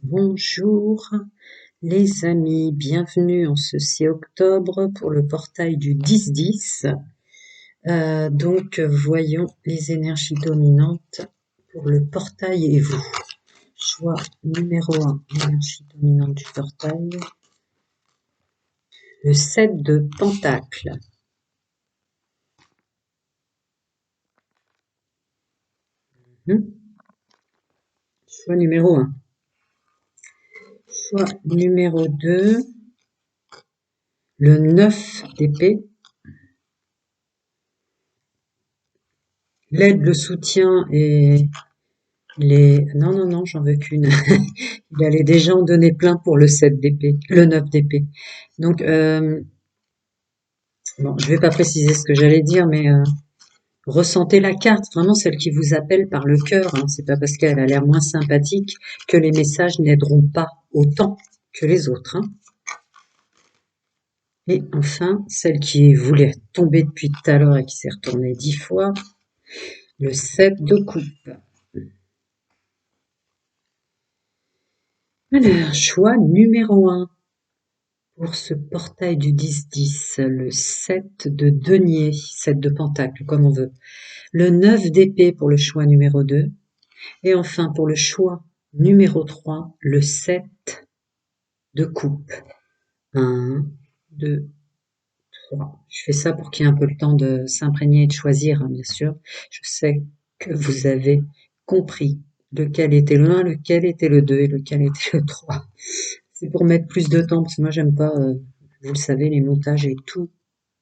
Bonjour les amis, bienvenue en ce 6 octobre pour le portail du 10-10. Voyons les énergies dominantes pour le portail et vous. Choix numéro 1, énergie dominante du portail. Le 7 de Pentacles. Choix numéro 1. Choix numéro 2. Le 9 d'épée. L'aide, le soutien et les... Non, j'en veux qu'une. Il allait déjà en donner plein pour le 7 d'épée, le 9 d'épée. Donc, bon, je vais pas préciser ce que j'allais dire, mais ressentez la carte, vraiment celle qui vous appelle par le cœur. Hein. C'est pas parce qu'elle a l'air moins sympathique que les messages n'aideront pas autant que les autres. Hein. Et enfin, celle qui voulait tomber depuis tout à l'heure et qui s'est retournée 10 fois, le 7 de coupe. Alors, choix numéro 1 pour ce portail du 10-10, le 7 de denier, 7 de pentacle, comme on veut. Le 9 d'épée pour le choix numéro 2. Et enfin, pour le choix numéro 3, le 7 de coupe. 1, 2, 3. Je fais ça pour qu'il y ait un peu le temps de s'imprégner et de choisir, hein, bien sûr. Je sais que vous avez compris lequel était le 1, lequel était le 2 et lequel était le 3. C'est pour mettre plus de temps, parce que moi, j'aime pas, vous le savez, les montages et tout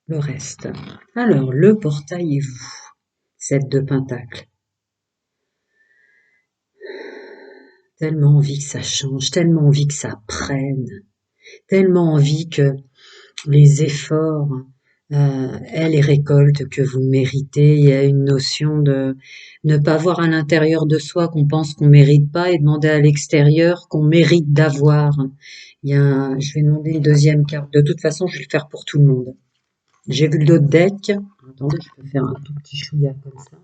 le reste. Alors, le portail et vous. 7 de pentacle. Tellement envie que ça change, tellement envie que ça prenne, tellement envie que les efforts aient les récoltes que vous méritez. Il y a une notion de ne pas voir à l'intérieur de soi qu'on pense qu'on mérite pas et demander à l'extérieur qu'on mérite d'avoir. Je vais demander une deuxième carte. De toute façon, je vais le faire pour tout le monde. J'ai vu l'autre deck. Attendez, je peux faire un tout petit chouïa comme ça.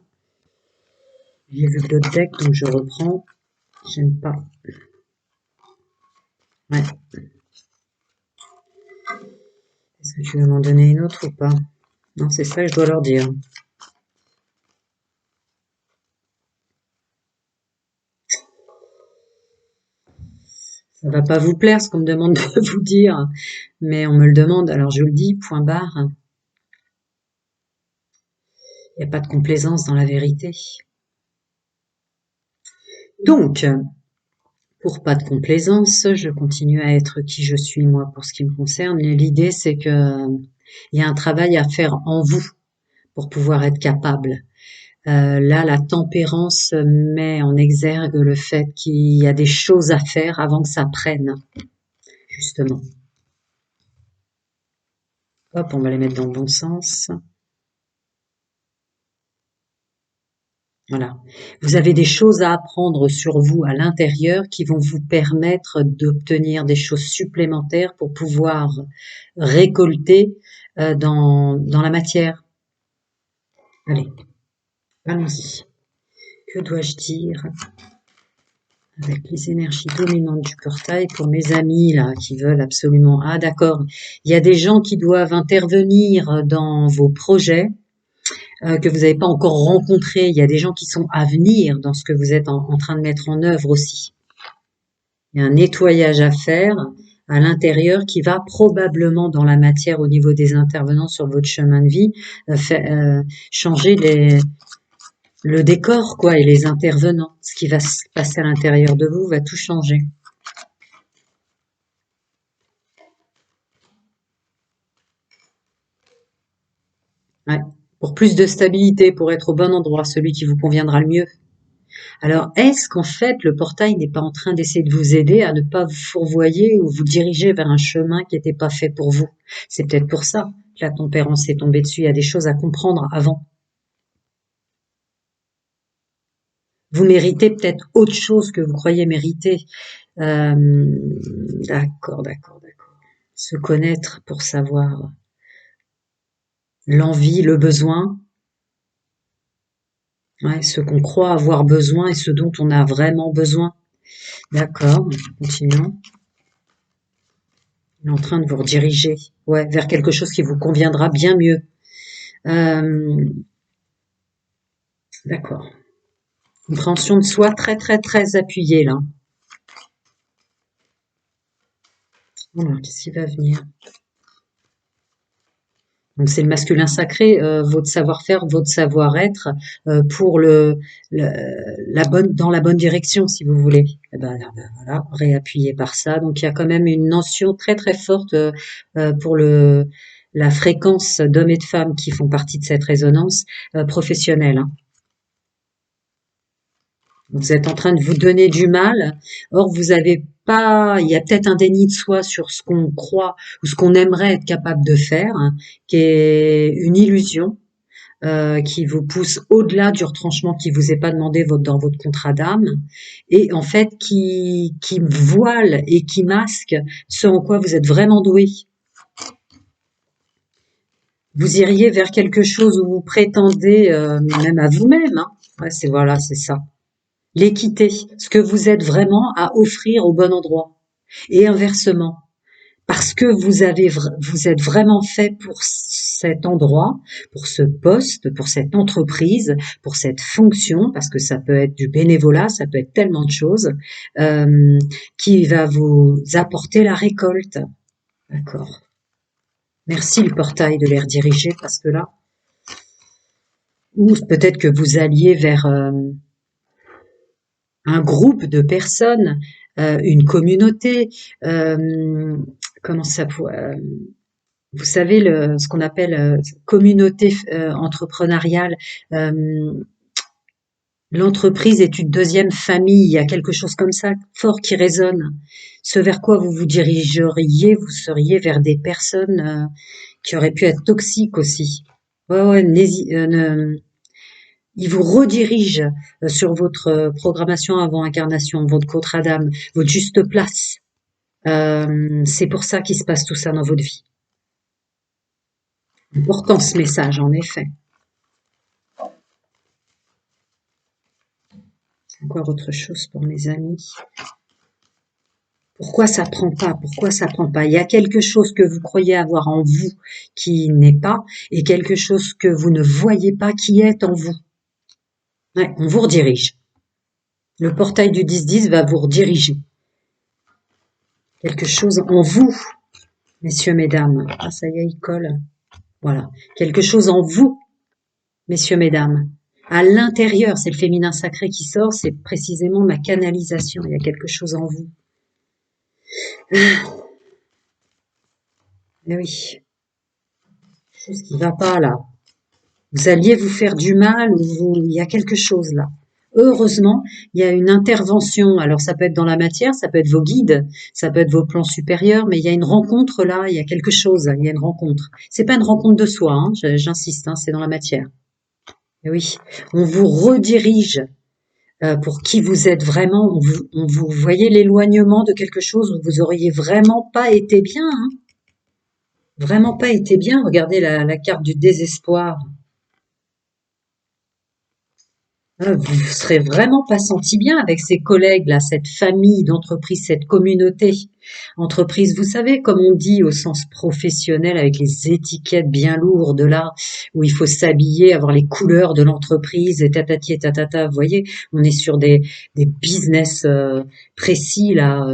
J'ai vu l'autre deck, donc je reprends. J'aime pas. Ouais. Est-ce que tu veux m'en donner une autre ou pas? Non, c'est ça que je dois leur dire. Ça va pas vous plaire ce qu'on me demande de vous dire, mais on me le demande, alors je le dis, point barre. Il n'y a pas de complaisance dans la vérité. Donc, pour pas de complaisance, je continue à être qui je suis moi pour ce qui me concerne. L'idée, c'est que il y a un travail à faire en vous pour pouvoir être capable. Là, la tempérance met en exergue le fait qu'il y a des choses à faire avant que ça prenne, justement. Hop, on va les mettre dans le bon sens. Voilà. Vous avez des choses à apprendre sur vous à l'intérieur qui vont vous permettre d'obtenir des choses supplémentaires pour pouvoir récolter dans la matière. Allez, allons-y. Que dois-je dire avec les énergies dominantes du portail pour mes amis là qui veulent absolument... Ah d'accord, il y a des gens qui doivent intervenir dans vos projets que vous n'avez pas encore rencontré. Il y a des gens qui sont à venir dans ce que vous êtes en train de mettre en œuvre aussi. Il y a un nettoyage à faire à l'intérieur qui va probablement dans la matière au niveau des intervenants sur votre chemin de vie changer le décor quoi et les intervenants. Ce qui va se passer à l'intérieur de vous va tout changer. Ouais. Pour plus de stabilité, pour être au bon endroit, celui qui vous conviendra le mieux. Alors, est-ce qu'en fait, le portail n'est pas en train d'essayer de vous aider à ne pas vous fourvoyer ou vous diriger vers un chemin qui n'était pas fait pour vous? C'est peut-être pour ça que la tempérance est tombée dessus. Il y a des choses à comprendre avant. Vous méritez peut-être autre chose que vous croyez mériter. D'accord. Se connaître pour savoir l'envie, le besoin. Ouais, ce qu'on croit avoir besoin et ce dont on a vraiment besoin. D'accord, continuons. Il est en train de vous rediriger, ouais, vers quelque chose qui vous conviendra bien mieux. D'accord. Compréhension de soi très très très appuyée là. Alors, qu'est-ce qui va venir? Donc c'est le masculin sacré, votre savoir-faire, votre savoir-être pour la bonne dans la bonne direction, si vous voulez. Eh ben, voilà, réappuyer par ça. Donc il y a quand même une notion très très forte pour la fréquence d'hommes et de femmes qui font partie de cette résonance professionnelle, hein. Vous êtes en train de vous donner du mal. Or, vous avez pas, il y a peut-être un déni de soi sur ce qu'on croit ou ce qu'on aimerait être capable de faire, hein, qui est une illusion, qui vous pousse au-delà du retranchement qui vous est pas demandé dans votre contrat d'âme et en fait qui voile et qui masque ce en quoi vous êtes vraiment doué. Vous iriez vers quelque chose où vous prétendez, même à vous-même, hein. Ouais, c'est voilà, c'est ça. L'équité, ce que vous êtes vraiment à offrir au bon endroit. Et inversement, parce que vous êtes vraiment fait pour cet endroit, pour ce poste, pour cette entreprise, pour cette fonction, parce que ça peut être du bénévolat, ça peut être tellement de choses, qui va vous apporter la récolte. D'accord. Merci le portail de les rediriger parce que là, ou peut-être que vous alliez vers un groupe de personnes, une communauté, comment ça pourrait, vous savez ce qu'on appelle communauté entrepreneuriale. L'entreprise est une deuxième famille. Il y a quelque chose comme ça fort qui résonne. Ce vers quoi vous vous dirigeriez, vous seriez vers des personnes qui auraient pu être toxiques aussi. Ouais, ouais, il vous redirige sur votre programmation avant incarnation, votre contrat d'âme, votre juste place. C'est pour ça qu'il se passe tout ça dans votre vie. Important ce message, en effet. Encore autre chose pour mes amis. Pourquoi ça prend pas? Pourquoi ça prend pas? Il y a quelque chose que vous croyez avoir en vous qui n'est pas, et quelque chose que vous ne voyez pas qui est en vous. Ouais, on vous redirige. Le portail du 10-10 va vous rediriger. Quelque chose en vous, messieurs, mesdames. Ah, ça y est, il colle. Voilà. Quelque chose en vous, messieurs, mesdames. À l'intérieur, c'est le féminin sacré qui sort, c'est précisément ma canalisation. Il y a quelque chose en vous. Eh oui. Quelque chose qui va pas là. Vous alliez vous faire du mal ou il y a quelque chose là. Heureusement, il y a une intervention. Alors ça peut être dans la matière, ça peut être vos guides, ça peut être vos plans supérieurs, mais il y a une rencontre là, il y a quelque chose, il y a une rencontre. C'est pas une rencontre de soi, hein, j'insiste, hein, c'est dans la matière. Et oui, on vous redirige pour qui vous êtes vraiment. On vous voyez l'éloignement de quelque chose où vous auriez vraiment pas été bien, hein, vraiment pas été bien. Regardez la carte du désespoir. Vous serez vraiment pas senti bien avec ces collègues là, cette famille d'entreprise, cette communauté. Entreprise, vous savez, comme on dit au sens professionnel, avec les étiquettes bien lourdes là, où il faut s'habiller, avoir les couleurs de l'entreprise, et tatati et tatata. Vous voyez, on est sur des business précis là.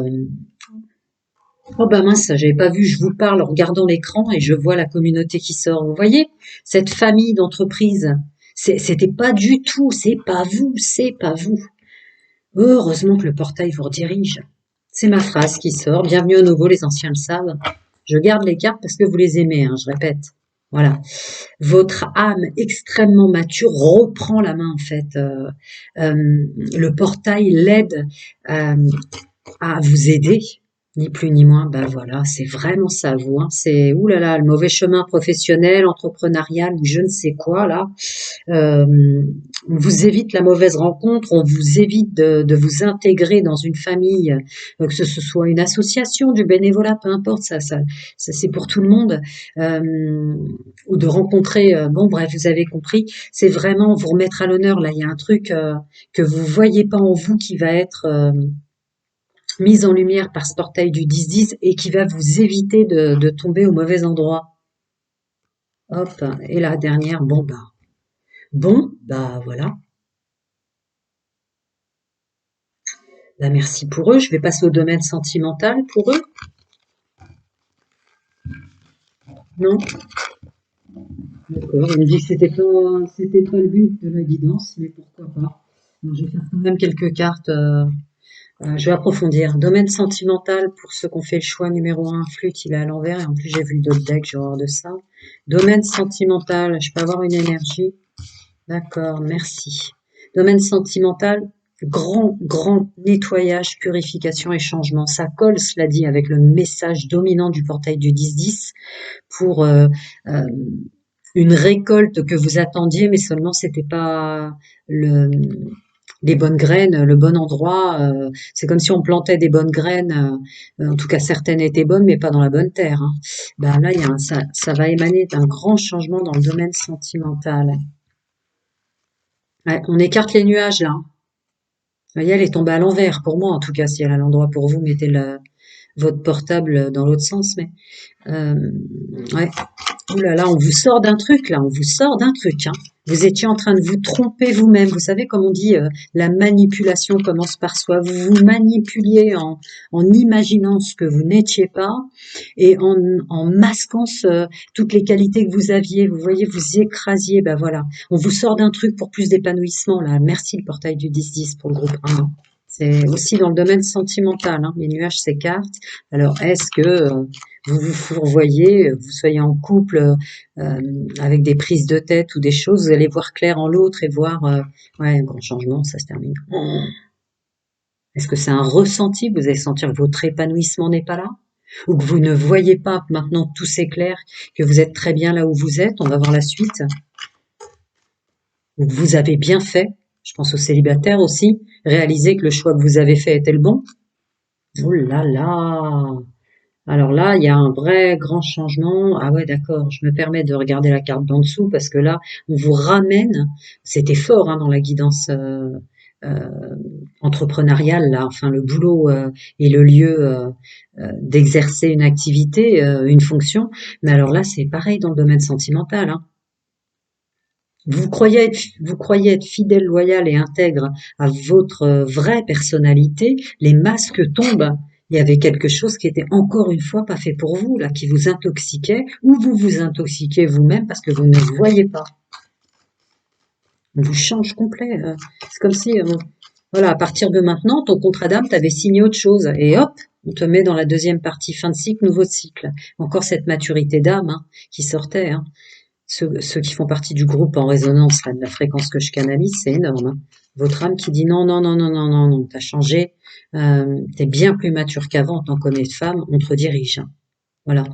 Oh ben mince, j'avais pas vu, je vous parle en regardant l'écran et je vois la communauté qui sort. Vous voyez, cette famille d'entreprises, c'était pas du tout, c'est pas vous, c'est pas vous. Heureusement que le portail vous redirige. C'est ma phrase qui sort. Bienvenue au nouveau, les anciens le savent. Je garde les cartes parce que vous les aimez, hein, je répète. Voilà. Votre âme extrêmement mature reprend la main en fait. Le portail l'aide à vous aider, ni plus ni moins. Ben voilà, c'est vraiment ça, vous. Hein. C'est oulala, le mauvais chemin professionnel, entrepreneurial ou je ne sais quoi là. On vous évite la mauvaise rencontre, on vous évite de vous intégrer dans une famille, que ce soit une association, du bénévolat, peu importe, ça c'est pour tout le monde, ou de rencontrer. Bon, bref, vous avez compris. C'est vraiment vous remettre à l'honneur. Là, il y a un truc que vous voyez pas en vous qui va être mise en lumière par ce portail du 10-10 et qui va vous éviter de tomber au mauvais endroit. Hop, et la dernière, bon, bah voilà. Bah merci pour eux. Je vais passer au domaine sentimental pour eux. Non? D'accord. On me dit que c'était pas le but de la guidance, mais pourquoi pas. Donc, je vais faire quand même quelques cartes. Je vais approfondir. Domaine sentimental pour ceux qui ont fait le choix numéro un. Flûte, il est à l'envers et en plus j'ai vu d'autres decks, j'ai horreur de ça. Domaine sentimental, je peux avoir une énergie. D'accord, merci. Domaine sentimental, grand nettoyage, purification et changement. Ça colle, cela dit, avec le message dominant du portail du 10-10 pour euh, une récolte que vous attendiez, mais seulement c'était pas le, les bonnes graines, le bon endroit. C'est comme si on plantait des bonnes graines. En tout cas, certaines étaient bonnes, mais pas dans la bonne terre. Hein. Ben là, ça va émaner d'un grand changement dans le domaine sentimental. Ouais, on écarte les nuages là. Hein. Vous voyez, elle est tombée à l'envers pour moi, en tout cas, si elle a l'endroit pour vous, mettez votre portable dans l'autre sens. Mais euh, ouais. Ouh là là, on vous sort d'un truc là, on vous sort d'un truc. Hein. Vous étiez en train de vous tromper vous-même. Vous savez, comme on dit, la manipulation commence par soi. Vous vous manipuliez en imaginant ce que vous n'étiez pas et en masquant toutes les qualités que vous aviez. Vous voyez, vous écrasiez. Ben voilà, on vous sort d'un truc pour plus d'épanouissement là. Merci le portail du 10-10 pour le groupe 1. C'est aussi dans le domaine sentimental. Hein. Les nuages s'écartent. Alors, est-ce que vous vous fourvoyez, vous soyez en couple avec des prises de tête ou des choses, vous allez voir clair en l'autre et voir, ouais, un grand changement, ça se termine. Est-ce que c'est un ressenti? Vous allez sentir que votre épanouissement n'est pas là? Ou que vous ne voyez pas que maintenant tout s'éclaire, que vous êtes très bien là où vous êtes? On va voir la suite. Ou que vous avez bien fait, je pense aux célibataires aussi, réaliser que le choix que vous avez fait était le bon. Oh là là! Alors là, il y a un vrai grand changement. Ah ouais, d'accord, je me permets de regarder la carte d'en dessous parce que là, on vous ramène, c'était fort hein, dans la guidance euh, entrepreneuriale, là, enfin le boulot et le lieu d'exercer une activité, une fonction. Mais alors là, c'est pareil dans le domaine sentimental. Hein. Vous croyez être fidèle, loyal et intègre à votre vraie personnalité, les masques tombent. Il y avait quelque chose qui était encore une fois pas fait pour vous, là, qui vous intoxiquait, ou vous vous intoxiquez vous-même parce que vous ne le voyez pas. On vous change complet. C'est comme si, voilà, à partir de maintenant, ton contrat d'âme, t'avais signé autre chose, et hop, on te met dans la deuxième partie, fin de cycle, nouveau cycle. Encore cette maturité d'âme hein, qui sortait. Hein. Ceux qui font partie du groupe en résonance là, de la fréquence que je canalise, c'est énorme. Hein. Votre âme qui dit non, non, non, non, non, non, non, t'as changé, t'es bien plus mature qu'avant, tant qu'on est de femme, on te redirige. Hein. Voilà.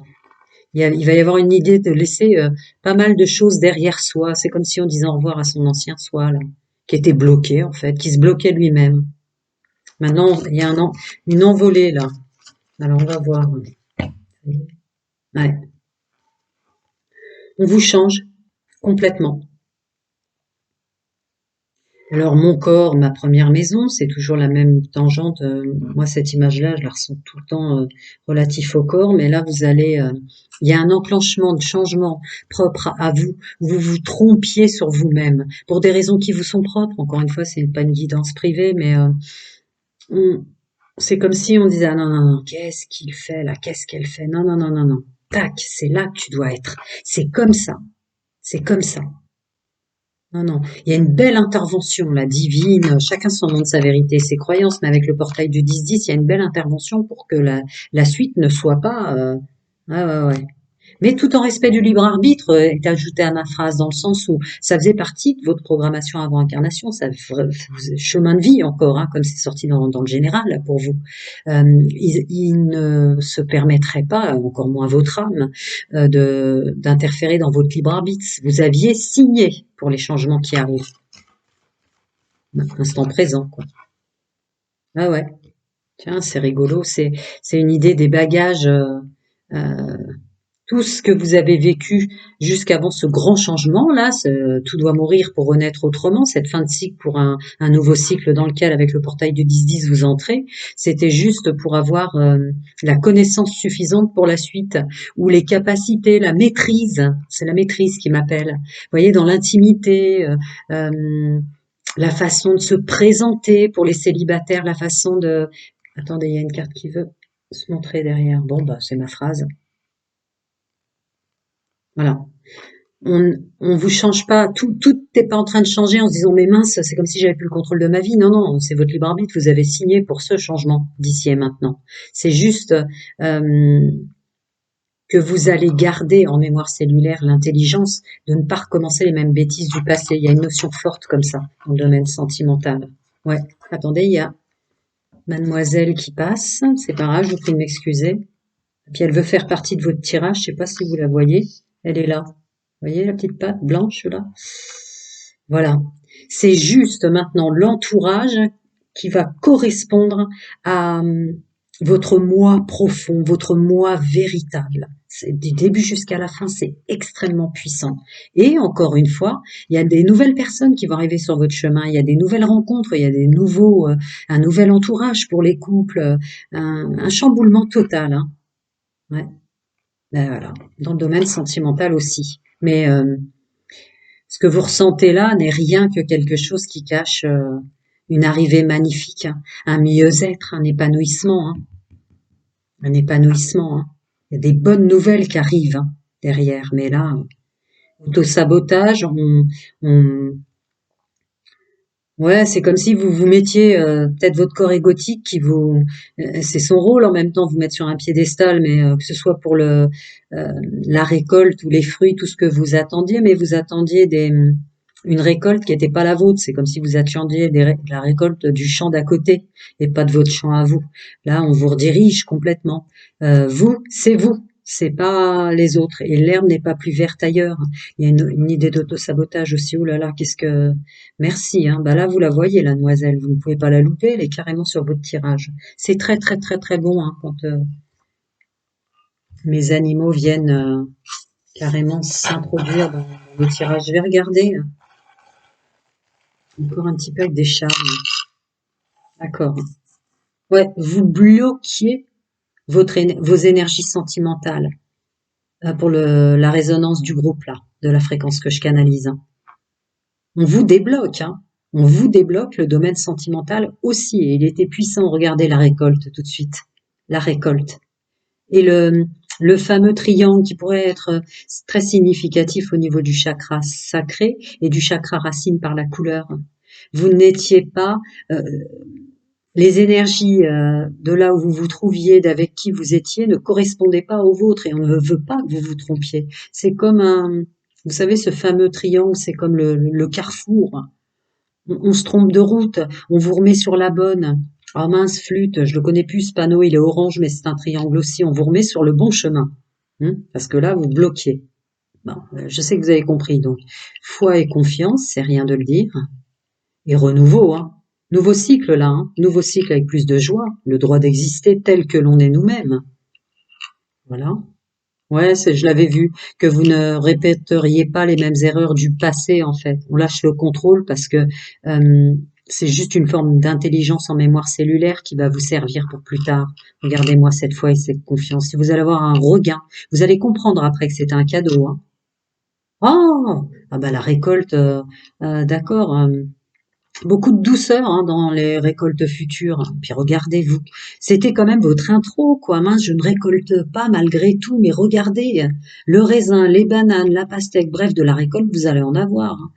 Il va y avoir une idée de laisser pas mal de choses derrière soi. C'est comme si on disait au revoir à son ancien soi, là, qui était bloqué, en fait, qui se bloquait lui-même. Maintenant, il y a une envolée, là. Alors, on va voir. Ouais. On vous change complètement. Alors mon corps, ma première maison, c'est toujours la même tangente. Moi, cette image-là, je la ressens tout le temps relatif au corps, mais là, il y a un enclenchement de changement propre à vous. Vous vous trompiez sur vous-même pour des raisons qui vous sont propres. Encore une fois, c'est pas une guidance privée, mais on- c'est comme si on disait ah non non non, qu'est-ce qu'il fait là, qu'est-ce qu'elle fait? Non non non non non. Tac, c'est là que tu dois être. C'est comme ça. C'est comme ça. Non, non, il y a une belle intervention, la divine, chacun son nom de sa vérité, ses croyances, mais avec le portail du 10-10, il y a une belle intervention pour que la suite ne soit pas... ouais, ouais, ouais. Mais tout en respect du libre arbitre, est ajouté à ma phrase, dans le sens où ça faisait partie de votre programmation avant incarnation, ça chemin de vie encore, hein, comme c'est sorti dans le général là, pour vous. Il ne se permettrait pas, encore moins votre âme, d'interférer dans votre libre arbitre. Vous aviez signé pour les changements qui arrivent, instant présent, quoi. Ah ouais, tiens, c'est rigolo, c'est une idée des bagages. Euh, tout ce que vous avez vécu jusqu'avant ce grand changement là, tout doit mourir pour renaître autrement, cette fin de cycle pour un nouveau cycle dans lequel avec le portail du 10-10 vous entrez, c'était juste pour avoir la connaissance suffisante pour la suite, ou les capacités, la maîtrise, c'est la maîtrise qui m'appelle. Vous voyez, dans l'intimité, la façon de se présenter pour les célibataires, la façon de... Attendez, il y a une carte qui veut se montrer derrière. Bon, bah, c'est ma phrase. Voilà. On vous change pas, tout n'est pas en train de changer en se disant mais mince, c'est comme si j'avais plus le contrôle de ma vie. Non, non, c'est votre libre arbitre, vous avez signé pour ce changement d'ici et maintenant. C'est juste que vous allez garder en mémoire cellulaire l'intelligence de ne pas recommencer les mêmes bêtises du passé. Il y a une notion forte comme ça dans le domaine sentimental. Ouais, attendez, il y a mademoiselle qui passe, c'est pas grave, je vous prie de m'excuser. Et puis elle veut faire partie de votre tirage, je sais pas si vous la voyez, elle est là. Vous voyez la petite patte blanche là? Voilà. C'est juste maintenant l'entourage qui va correspondre à votre moi profond, votre moi véritable. C'est du début jusqu'à la fin, c'est extrêmement puissant. Et encore une fois, il y a des nouvelles personnes qui vont arriver sur votre chemin, il y a des nouvelles rencontres, il y a des nouveaux, un nouvel entourage pour les couples, un chamboulement total. Hein. Ouais. Ben voilà. Dans le domaine sentimental aussi. Mais ce que vous ressentez là n'est rien que quelque chose qui cache une arrivée magnifique, hein, un mieux-être, un épanouissement, hein, un épanouissement. Hein. Il y a des bonnes nouvelles qui arrivent hein, derrière, mais là, autosabotage, on, ouais, c'est comme si vous vous mettiez peut-être votre corps égotique qui vous, c'est son rôle en même temps, vous mettre sur un piédestal, mais que ce soit pour euh, la récolte ou les fruits, tout ce que vous attendiez, mais vous attendiez une récolte qui n'était pas la vôtre. C'est comme si vous attendiez la récolte du champ d'à côté et pas de votre champ à vous. Là, on vous redirige complètement. Vous, c'est vous. C'est pas les autres. Et l'herbe n'est pas plus verte ailleurs. Il y a une idée d'auto-sabotage aussi. Oh là là, qu'est-ce que... Merci. Hein. Bah là, vous la voyez, la noiselle. Vous ne pouvez pas la louper. Elle est carrément sur votre tirage. C'est très, très, très, très bon hein, quand mes animaux viennent carrément s'introduire dans le tirage. Je vais regarder. Là. Encore un petit peu avec des charmes. D'accord. Ouais, vous bloquiez vos énergies sentimentales pour la résonance du groupe là, de la fréquence que je canalise. Hein. On vous débloque, hein. On vous débloque le domaine sentimental aussi. Et il était puissant. Regardez la récolte tout de suite. La récolte. Et le fameux triangle qui pourrait être très significatif au niveau du chakra sacré et du chakra racine par la couleur. Vous n'étiez pas... les énergies de là où vous vous trouviez, d'avec qui vous étiez, ne correspondaient pas aux vôtres et on ne veut pas que vous vous trompiez. C'est comme vous savez, ce fameux triangle, c'est comme le carrefour. On se trompe de route, on vous remet sur la bonne. Ah mince, flûte, je le connais plus ce panneau, il est orange, mais c'est un triangle aussi. On vous remet sur le bon chemin. Parce que là, vous bloquiez. Bon, je sais que vous avez compris. Donc, foi et confiance, c'est rien de le dire. Et renouveau, hein. Nouveau cycle là, hein. Nouveau cycle avec plus de joie, le droit d'exister tel que l'on est nous-mêmes. Voilà. Ouais, je l'avais vu, que vous ne répéteriez pas les mêmes erreurs du passé en fait. On lâche le contrôle parce que c'est juste une forme d'intelligence en mémoire cellulaire qui va vous servir pour plus tard. Regardez-moi cette fois et cette confiance. Si vous allez avoir un regain, vous allez comprendre après que c'est un cadeau. Hein. Oh, ah bah la récolte, d'accord. Beaucoup de douceur hein, dans les récoltes futures. Puis regardez-vous, c'était quand même votre intro, quoi. Mince, je ne récolte pas malgré tout, mais regardez, le raisin, les bananes, la pastèque, bref, de la récolte, vous allez en avoir. Hein.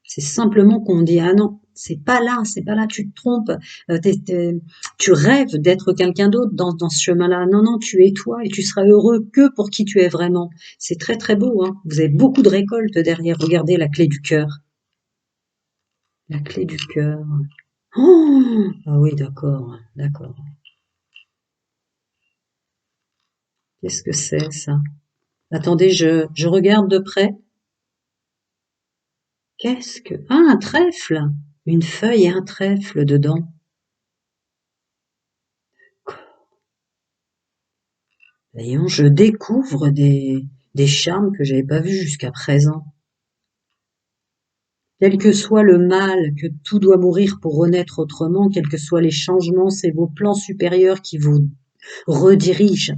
C'est simplement qu'on dit ah non, c'est pas là, tu te trompes, tu rêves d'être quelqu'un d'autre dans ce chemin-là. Non, non, tu es toi et tu seras heureux que pour qui tu es vraiment. C'est très très beau. Hein. Vous avez beaucoup de récoltes derrière. Regardez la clé du cœur. La clé du cœur. Oh ah oui, d'accord, d'accord. Qu'est-ce que c'est ça? Attendez, je regarde de près. Qu'est-ce que... Ah, un trèfle! Une feuille et un trèfle dedans. Voyons, je découvre des charmes que j'avais pas vus jusqu'à présent. Quel que soit le mal, que tout doit mourir pour renaître autrement, quels que soient les changements, c'est vos plans supérieurs qui vous redirigent.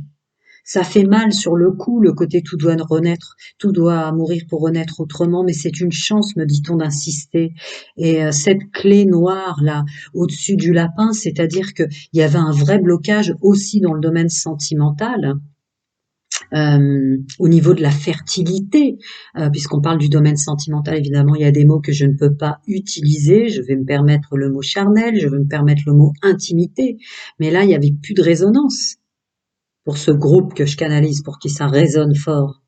Ça fait mal sur le coup, le côté tout doit renaître, tout doit mourir pour renaître autrement, mais c'est une chance, me dit-on, d'insister. Et cette clé noire là, au-dessus du lapin, c'est-à-dire qu'il y avait un vrai blocage aussi dans le domaine sentimental. Au niveau de la fertilité, puisqu'on parle du domaine sentimental, évidemment, il y a des mots que je ne peux pas utiliser. Je vais me permettre le mot charnel, je vais me permettre le mot intimité, mais là, il n'y avait plus de résonance pour ce groupe que je canalise, pour qui ça résonne fort.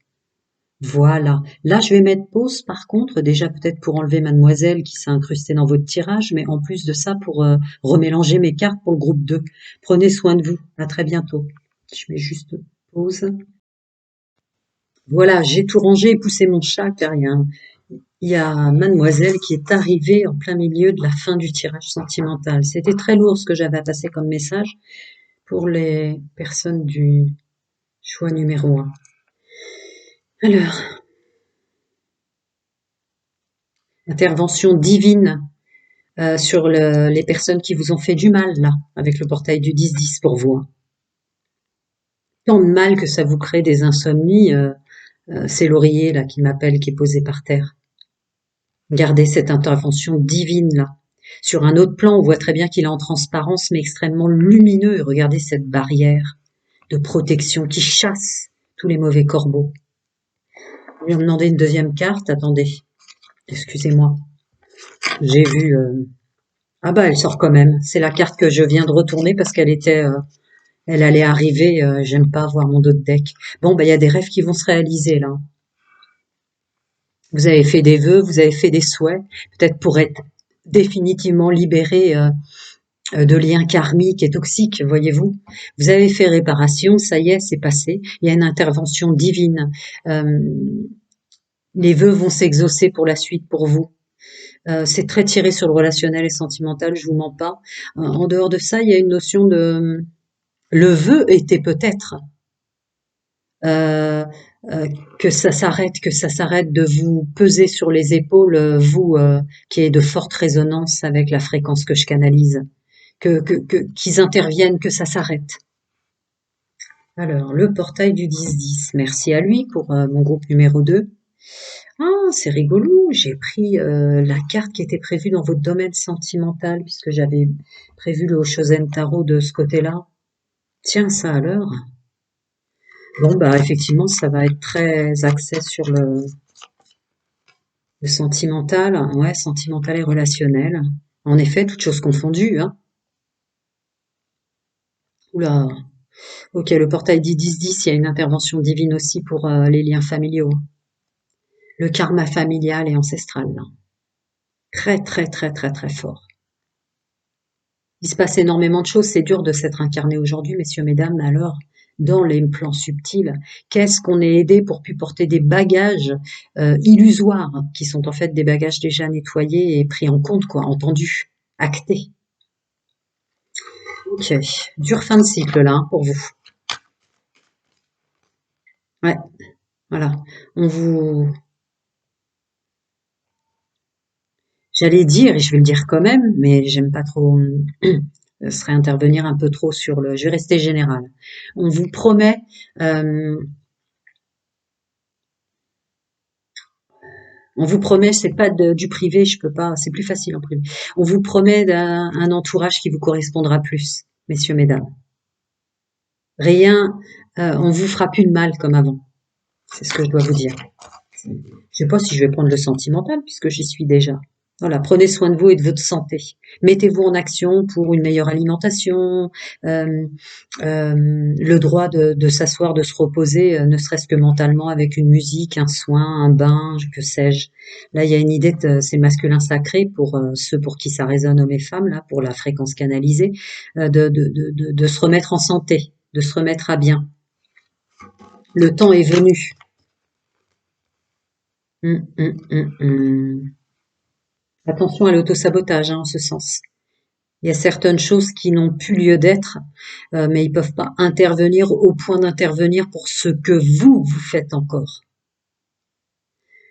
Voilà. Là, je vais mettre pause, par contre, déjà peut-être pour enlever Mademoiselle qui s'est incrustée dans votre tirage, mais en plus de ça, pour remélanger mes cartes pour le groupe 2. Prenez soin de vous. À très bientôt. Je mets juste pause. Voilà, j'ai tout rangé et poussé mon chat car il y a Mademoiselle qui est arrivée en plein milieu de la fin du tirage sentimental. C'était très lourd ce que j'avais à passer comme message pour les personnes du choix numéro 1. Alors, intervention divine sur les personnes qui vous ont fait du mal, là, avec le portail du 10-10 pour vous. Tant de mal que ça vous crée des insomnies, c'est l'oreiller là qui m'appelle, qui est posé par terre. Gardez cette intervention divine là. Sur un autre plan, on voit très bien qu'il est en transparence, mais extrêmement lumineux. Et regardez cette barrière de protection qui chasse tous les mauvais corbeaux. Je vais me demander une deuxième carte. Attendez, excusez-moi. J'ai vu... Ah bah, elle sort quand même. C'est la carte que je viens de retourner parce qu'elle était... elle allait arriver. J'aime pas voir mon dos de deck. Bon, bah, il y a des rêves qui vont se réaliser là. Vous avez fait des vœux, vous avez fait des souhaits, peut-être pour être définitivement libéré de liens karmiques et toxiques, voyez-vous. Vous avez fait réparation, ça y est, c'est passé. Il y a une intervention divine. Les vœux vont s'exaucer pour la suite pour vous. C'est très tiré sur le relationnel et sentimental, je vous mens pas. En dehors de ça, il y a une notion de... Le vœu était peut-être euh, que ça s'arrête de vous peser sur les épaules, vous qui est de forte résonance avec la fréquence que je canalise. Qu'ils interviennent, que ça s'arrête. Alors, le portail du 10-10, merci à lui pour mon groupe numéro 2. Ah, c'est rigolo, j'ai pris la carte qui était prévue dans votre domaine sentimental, puisque j'avais prévu le Oshozen Tarot de ce côté-là. Tiens, ça alors. Bon, bah effectivement, ça va être très axé sur le sentimental, ouais, sentimental et relationnel. En effet, toutes choses confondues, hein. Oula. Ok, le portail dit 10-10, il y a une intervention divine aussi pour les liens familiaux. Le karma familial et ancestral, là. Très, très, très, très, très fort. Il se passe énormément de choses, c'est dur de s'être incarné aujourd'hui, messieurs, mesdames, mais alors, dans les plans subtils, qu'est-ce qu'on est aidé pour plus porter des bagages illusoires, qui sont en fait des bagages déjà nettoyés et pris en compte, quoi, entendus, actés. Ok, dure fin de cycle, là, hein, pour vous. Ouais, voilà. On vous... J'allais dire, et je vais le dire quand même, mais j'aime pas trop... ce serait intervenir un peu trop sur le... Je vais rester général. On vous promet... on vous promet, c'est pas du privé, je peux pas, c'est plus facile en privé. On vous promet un entourage qui vous correspondra plus, messieurs, mesdames. Rien, on vous fera plus de mal comme avant. C'est ce que je dois vous dire. Je sais pas si je vais prendre le sentimental puisque j'y suis déjà. Voilà, prenez soin de vous et de votre santé. Mettez-vous en action pour une meilleure alimentation, le droit de s'asseoir, de se reposer, ne serait-ce que mentalement avec une musique, un soin, un bain, que sais-je. Là, il y a une idée, c'est le masculin sacré pour ceux pour qui ça résonne, hommes et femmes, là, pour la fréquence canalisée, de se remettre en santé, de se remettre à bien. Le temps est venu. Attention à l'autosabotage, hein, en ce sens. Il y a certaines choses qui n'ont plus lieu d'être, mais ils peuvent pas intervenir au point d'intervenir pour ce que vous faites encore.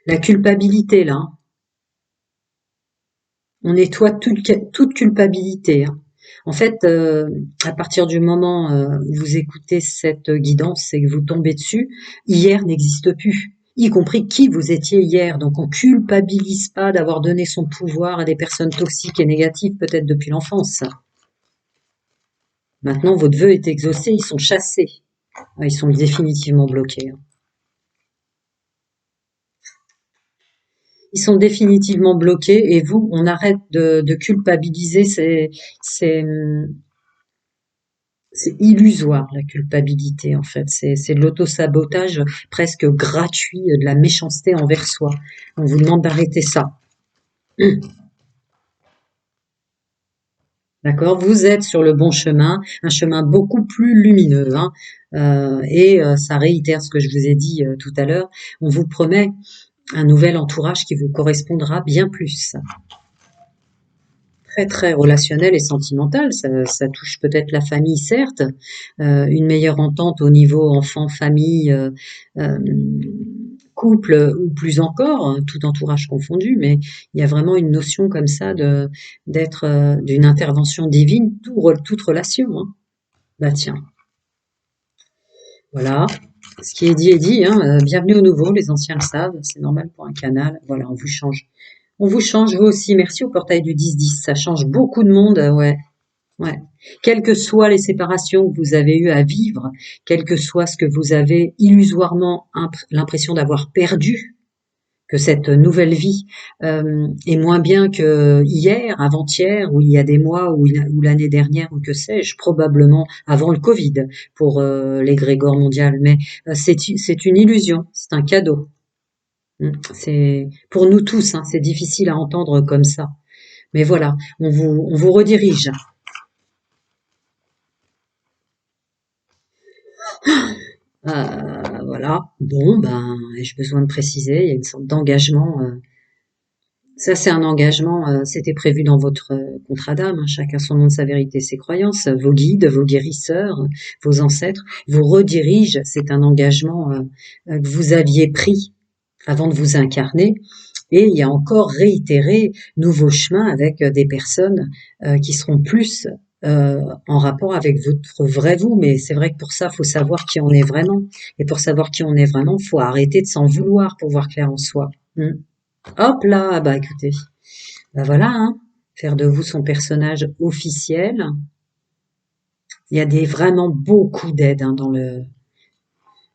La culpabilité, là, hein, on nettoie toute culpabilité, hein. En fait, à partir du moment où vous écoutez cette guidance et que vous tombez dessus, hier n'existe plus, y compris qui vous étiez hier. Donc on culpabilise pas d'avoir donné son pouvoir à des personnes toxiques et négatives, peut-être depuis l'enfance. Maintenant, votre vœu est exaucé, ils sont chassés. Ils sont définitivement bloqués, hein. Ils sont définitivement bloqués et vous, on arrête de culpabiliser. C'est illusoire la culpabilité en fait. C'est de l'auto-sabotage presque gratuit, de la méchanceté envers soi. On vous demande d'arrêter ça. D'accord? Vous êtes sur le bon chemin, un chemin beaucoup plus lumineux, hein. Ça réitère ce que je vous ai dit tout à l'heure. On vous promet un nouvel entourage qui vous correspondra bien plus. Très très relationnel et sentimental. Ça touche peut-être la famille, certes, une meilleure entente au niveau enfant, famille, euh, couple ou plus encore, hein, tout entourage confondu, mais il y a vraiment une notion comme ça de d'être d'une intervention divine, toute relation, hein. Bah tiens, voilà. Ce qui est dit, hein, bienvenue au nouveau, les anciens le savent, c'est normal pour un canal. Voilà, on vous change. On vous change, vous aussi. Merci au portail du 10-10. Ça change beaucoup de monde, ouais. Ouais. Quelles que soient les séparations que vous avez eues à vivre, quel que soit ce que vous avez illusoirement l'impression d'avoir perdu, que cette nouvelle vie est moins bien que hier, avant-hier, ou il y a des mois, ou l'année dernière, ou que sais-je, probablement avant le Covid pour l'égrégore mondial. Mais c'est une illusion, c'est un cadeau. C'est pour nous tous, hein, c'est difficile à entendre comme ça. Mais voilà, on vous redirige. Voilà. Bon, ben, ai-je besoin de préciser, il y a une sorte d'engagement. Ça, c'est un engagement, c'était prévu dans votre contrat d'âme, hein, chacun son nom de sa vérité, ses croyances, vos guides, vos guérisseurs, vos ancêtres vous redirigent. C'est un engagement que vous aviez pris avant de vous incarner. Et il y a encore réitéré nouveaux chemins avec des personnes qui seront plus en rapport avec votre vrai vous. Mais c'est vrai que pour ça, il faut savoir qui on est vraiment. Et pour savoir qui on est vraiment, il faut arrêter de s'en vouloir pour voir clair en soi. Hop là, bah écoutez, bah voilà, hein, faire de vous son personnage officiel. Il y a vraiment beaucoup d'aide, hein, dans le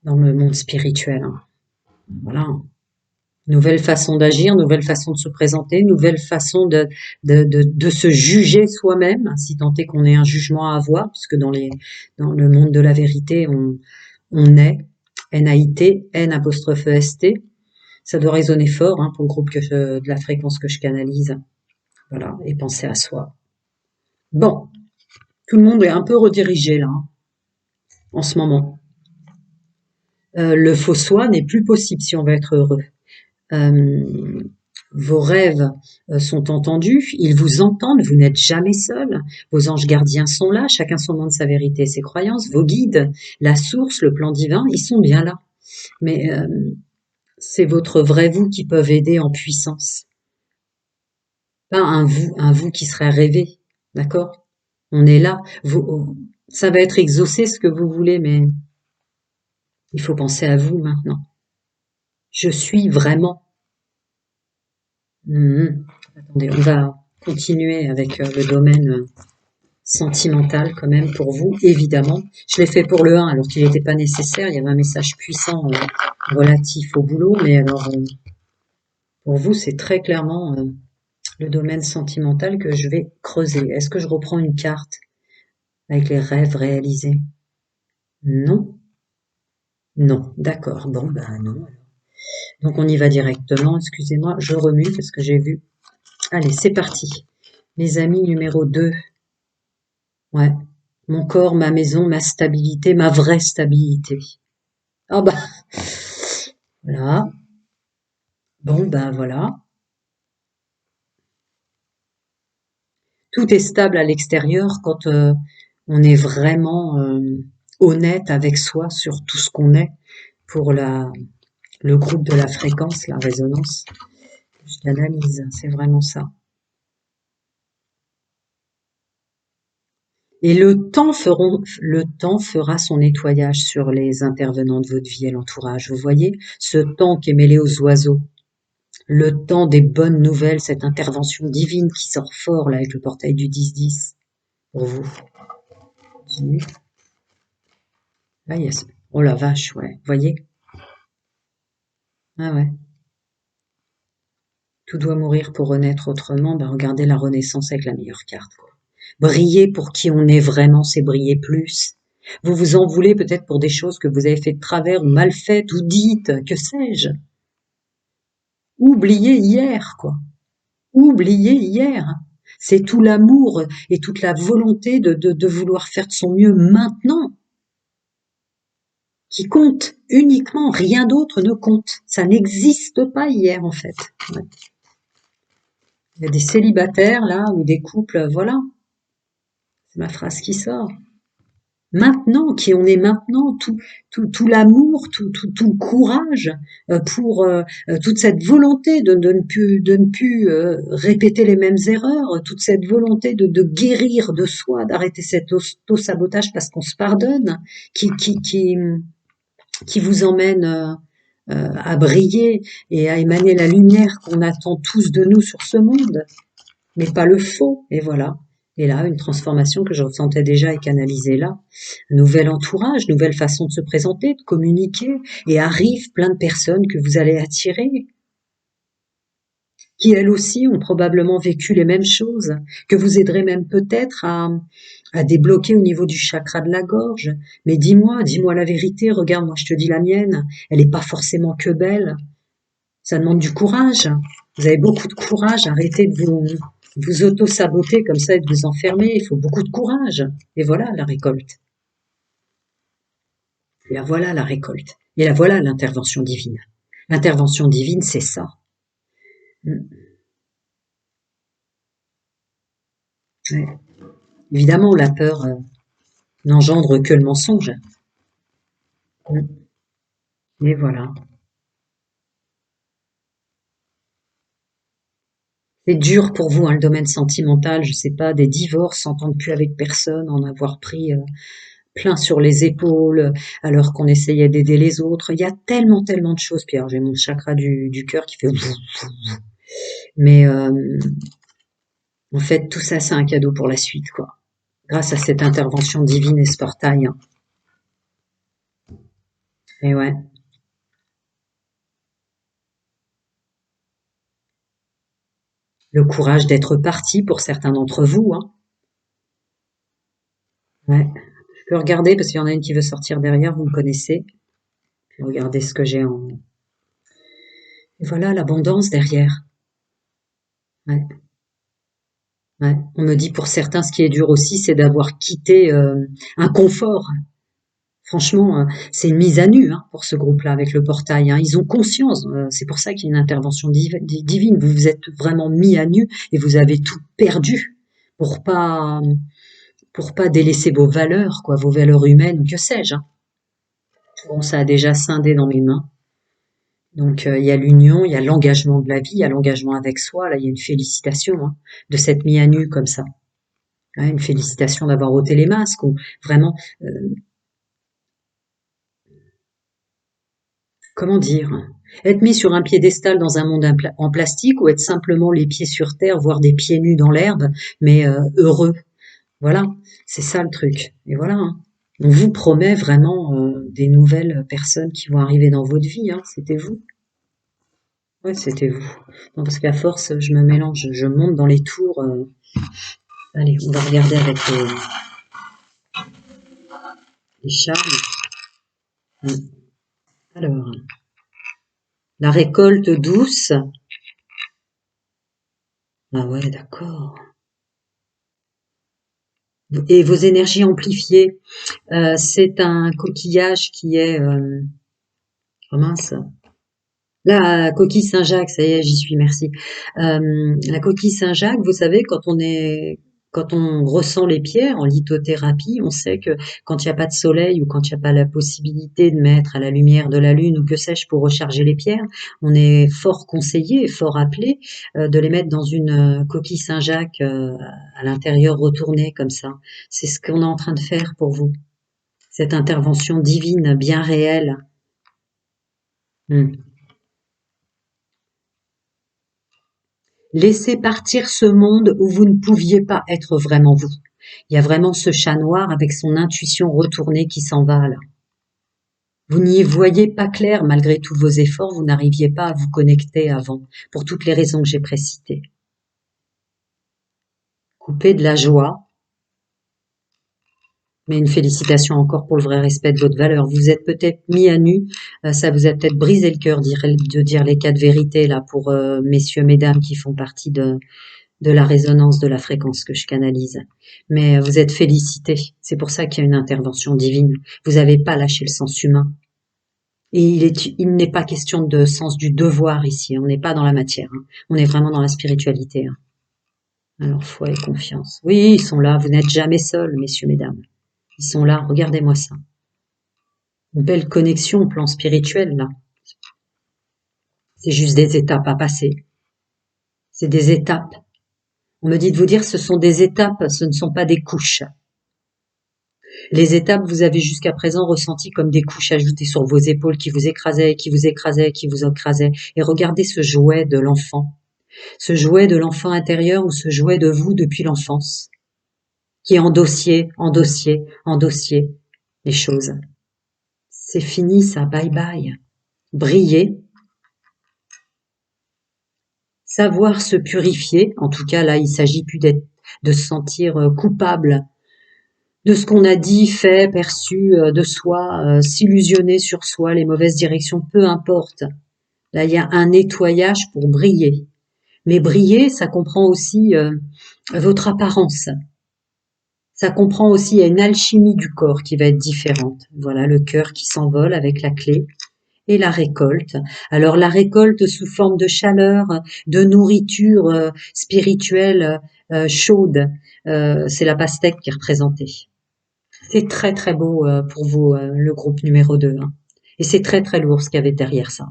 monde spirituel, hein. Voilà. Nouvelle façon d'agir, nouvelle façon de se présenter, nouvelle façon de se juger soi-même, si tant est qu'on ait un jugement à avoir, puisque dans le monde de la vérité, on est N-A-I-T, N''S-T. Ça doit résonner fort, hein, pour le groupe de la fréquence que je canalise. Voilà, et penser à soi. Bon, tout le monde est un peu redirigé là, hein, en ce moment. Le faux soi n'est plus possible si on veut être heureux. Euh, Vos rêves sont entendus, ils vous entendent, vous n'êtes jamais seul. Vos anges gardiens sont là, chacun son nom de sa vérité et ses croyances. Vos guides, la source, le plan divin, ils sont bien là. Mais c'est votre vrai vous qui peuvent aider en puissance. Pas un vous qui serait rêvé. D'accord? On est là. Ça va être exaucé ce que vous voulez, mais il faut penser à vous maintenant. Je suis vraiment. Attendez, on va continuer avec le domaine sentimental quand même pour vous, évidemment. Je l'ai fait pour le 1 alors qu'il n'était pas nécessaire. Il y avait un message puissant relatif au boulot, mais alors pour vous, c'est très clairement le domaine sentimental que je vais creuser. Est-ce que je reprends une carte avec les rêves réalisés? Non. Non. D'accord. Bon, ben non. Donc on y va directement. Excusez-moi, je remue parce que j'ai vu. Allez, c'est parti. Mes amis numéro 2. Ouais. Mon corps, ma maison, ma stabilité, ma vraie stabilité. Ah bah, voilà. Bon, ben voilà. Tout est stable à l'extérieur quand on est vraiment honnête avec soi sur tout ce qu'on est pour le groupe de la fréquence, la résonance. Je l'analyse, c'est vraiment ça. Et le temps fera son nettoyage sur les intervenants de votre vie et l'entourage. Vous voyez, ce temps qui est mêlé aux oiseaux, le temps des bonnes nouvelles, cette intervention divine qui sort fort là avec le portail du 10-10 pour vous. Continue. Ah yes. Oh la vache, ouais. Vous voyez? Ah ouais. Tout doit mourir pour renaître autrement. Ben regardez la renaissance avec la meilleure carte, quoi. Briller pour qui on est vraiment, c'est briller plus. Vous vous en voulez peut-être pour des choses que vous avez fait de travers ou mal faites ou dites, que sais-je. Oubliez hier, quoi. Oubliez hier. C'est tout l'amour et toute la volonté de vouloir faire de son mieux maintenant qui compte. Uniquement, rien d'autre ne compte. Ça n'existe pas hier, en fait. Ouais. Il y a des célibataires, là, ou des couples, voilà. C'est ma phrase qui sort. Maintenant, qui on est maintenant, tout l'amour, tout le courage pour toute cette volonté de ne plus répéter les mêmes erreurs, toute cette volonté de guérir de soi, d'arrêter cet auto-sabotage parce qu'on se pardonne, qui, qui, qui, qui vous emmène à briller et à émaner la lumière qu'on attend tous de nous sur ce monde, mais pas le faux. Et voilà. Et là, une transformation que je ressentais déjà et canalisée là. Un nouvel entourage, nouvelle façon de se présenter, de communiquer, et arrivent plein de personnes que vous allez attirer, qui elles aussi ont probablement vécu les mêmes choses, que vous aiderez même peut-être à débloquer au niveau du chakra de la gorge. Mais dis-moi la vérité, regarde, moi je te dis la mienne, elle n'est pas forcément que belle. Ça demande du courage. Vous avez beaucoup de courage, arrêtez de vous auto-saboter comme ça et de vous enfermer, il faut beaucoup de courage. Et voilà la récolte. Et là voilà la récolte. Et là voilà l'intervention divine. L'intervention divine, c'est ça. Ouais. Évidemment, la peur n'engendre que le mensonge. Et voilà. C'est dur pour vous, hein, le domaine sentimental, je sais pas, des divorces, s'entendre plus avec personne, en avoir pris plein sur les épaules, alors qu'on essayait d'aider les autres. Il y a tellement de choses. Puis alors, j'ai mon chakra du cœur qui fait... Mais en fait, tout ça, c'est un cadeau pour la suite, quoi. Grâce à cette intervention divine et ce portail. Hein. Et ouais. Le courage d'être parti pour certains d'entre vous. Hein. Ouais. Je peux regarder parce qu'il y en a une qui veut sortir derrière, vous me connaissez. Puis regardez ce que j'ai en... Et voilà l'abondance derrière. Ouais. Ouais. On me dit pour certains, ce qui est dur aussi, c'est d'avoir quitté un confort. Franchement, c'est une mise à nu hein, pour ce groupe-là avec le portail. Hein. Ils ont conscience. C'est pour ça qu'il y a une intervention divine. Vous vous êtes vraiment mis à nu et vous avez tout perdu pour pas délaisser vos valeurs, quoi, vos valeurs humaines, que sais-je. Hein. Bon, ça a déjà scindé dans mes mains. Donc il y a l'union, il y a l'engagement de la vie, il y a l'engagement avec soi. Là, il y a une félicitation hein, de s'être mis à nu comme ça. Ouais, une félicitation d'avoir ôté les masques ou vraiment, comment dire, être mis sur un piédestal dans un monde en plastique ou être simplement les pieds sur terre, voire des pieds nus dans l'herbe, mais heureux. Voilà, c'est ça le truc. Et voilà. Hein. On vous promet vraiment des nouvelles personnes qui vont arriver dans votre vie. Hein. C'était vous. Ouais, c'était vous. Non, parce qu'à force, je me mélange, je monte dans les tours. Allez, on va regarder avec les charmes. Alors, la récolte douce. Ah ouais, d'accord. Et vos énergies amplifiées. C'est un coquillage qui est... oh mince. La coquille Saint-Jacques, ça y est, j'y suis, merci. La coquille Saint-Jacques, vous savez, Quand on ressent les pierres en lithothérapie, on sait que quand il n'y a pas de soleil ou quand il n'y a pas la possibilité de mettre à la lumière de la lune ou que sais-je pour recharger les pierres, on est fort conseillé et fort appelé de les mettre dans une coquille Saint-Jacques à l'intérieur retournée comme ça. C'est ce qu'on est en train de faire pour vous. Cette intervention divine bien réelle. Laissez partir ce monde où vous ne pouviez pas être vraiment vous. Il y a vraiment ce chat noir avec son intuition retournée qui s'en va là. Vous n'y voyez pas clair malgré tous vos efforts, vous n'arriviez pas à vous connecter avant, pour toutes les raisons que j'ai précitées. Coupé de la joie, mais une félicitation encore pour le vrai respect de votre valeur. Vous êtes peut-être mis à nu, ça vous a peut-être brisé le cœur de dire les quatre vérités là pour messieurs, mesdames qui font partie de la résonance de la fréquence que je canalise. Mais vous êtes félicités. C'est pour ça qu'il y a une intervention divine. Vous n'avez pas lâché le sens humain. Et il n'est pas question de sens du devoir ici. On n'est pas dans la matière. On est vraiment dans la spiritualité. Alors, foi et confiance. Oui, ils sont là. Vous n'êtes jamais seuls, messieurs, mesdames. Ils sont là. Regardez-moi ça. Une belle connexion au plan spirituel, là. C'est juste des étapes à passer. C'est des étapes. On me dit de vous dire ce sont des étapes, ce ne sont pas des couches. Les étapes, vous avez jusqu'à présent ressenti comme des couches ajoutées sur vos épaules qui vous écrasaient, qui vous écrasaient, qui vous écrasaient. Et regardez ce jouet de l'enfant. Ce jouet de l'enfant intérieur ou ce jouet de vous depuis l'enfance. Qui endossiez les choses. C'est fini ça, bye bye. Briller. Savoir se purifier. En tout cas, là, il s'agit plus de se sentir coupable de ce qu'on a dit, fait, perçu de soi, s'illusionner sur soi, les mauvaises directions, peu importe. Là, il y a un nettoyage pour briller. Mais briller, ça comprend aussi votre apparence. Ça comprend aussi une alchimie du corps qui va être différente. Voilà, le cœur qui s'envole avec la clé et la récolte. Alors la récolte sous forme de chaleur, de nourriture spirituelle chaude, c'est la pastèque qui est représentée. C'est très très beau pour vous, le groupe numéro 2. Et c'est très très lourd ce qu'il y avait derrière ça.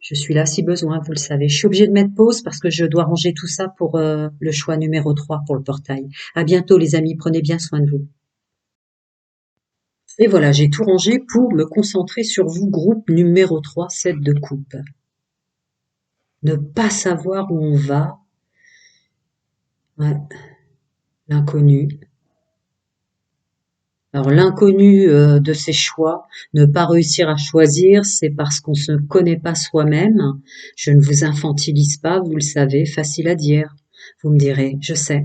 Je suis là si besoin, vous le savez. Je suis obligée de mettre pause parce que je dois ranger tout ça pour le choix numéro 3 pour le portail. À bientôt les amis, prenez bien soin de vous. Et voilà, j'ai tout rangé pour me concentrer sur vous, groupe numéro 3, 7 de coupe. Ne pas savoir où on va. Ouais. L'inconnu. Alors l'inconnu de ses choix, ne pas réussir à choisir, c'est parce qu'on ne se connaît pas soi-même. Je ne vous infantilise pas, vous le savez, facile à dire. Vous me direz, je sais.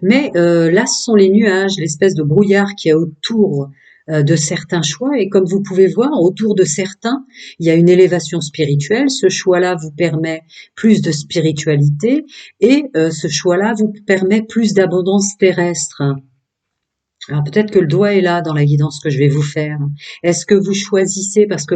Mais là, ce sont les nuages, l'espèce de brouillard qui est autour de certains choix. Et comme vous pouvez voir, autour de certains, il y a une élévation spirituelle. Ce choix-là vous permet plus de spiritualité et ce choix-là vous permet plus d'abondance terrestre. Alors peut-être que le doigt est là dans la guidance que je vais vous faire. Est-ce que vous choisissez, parce que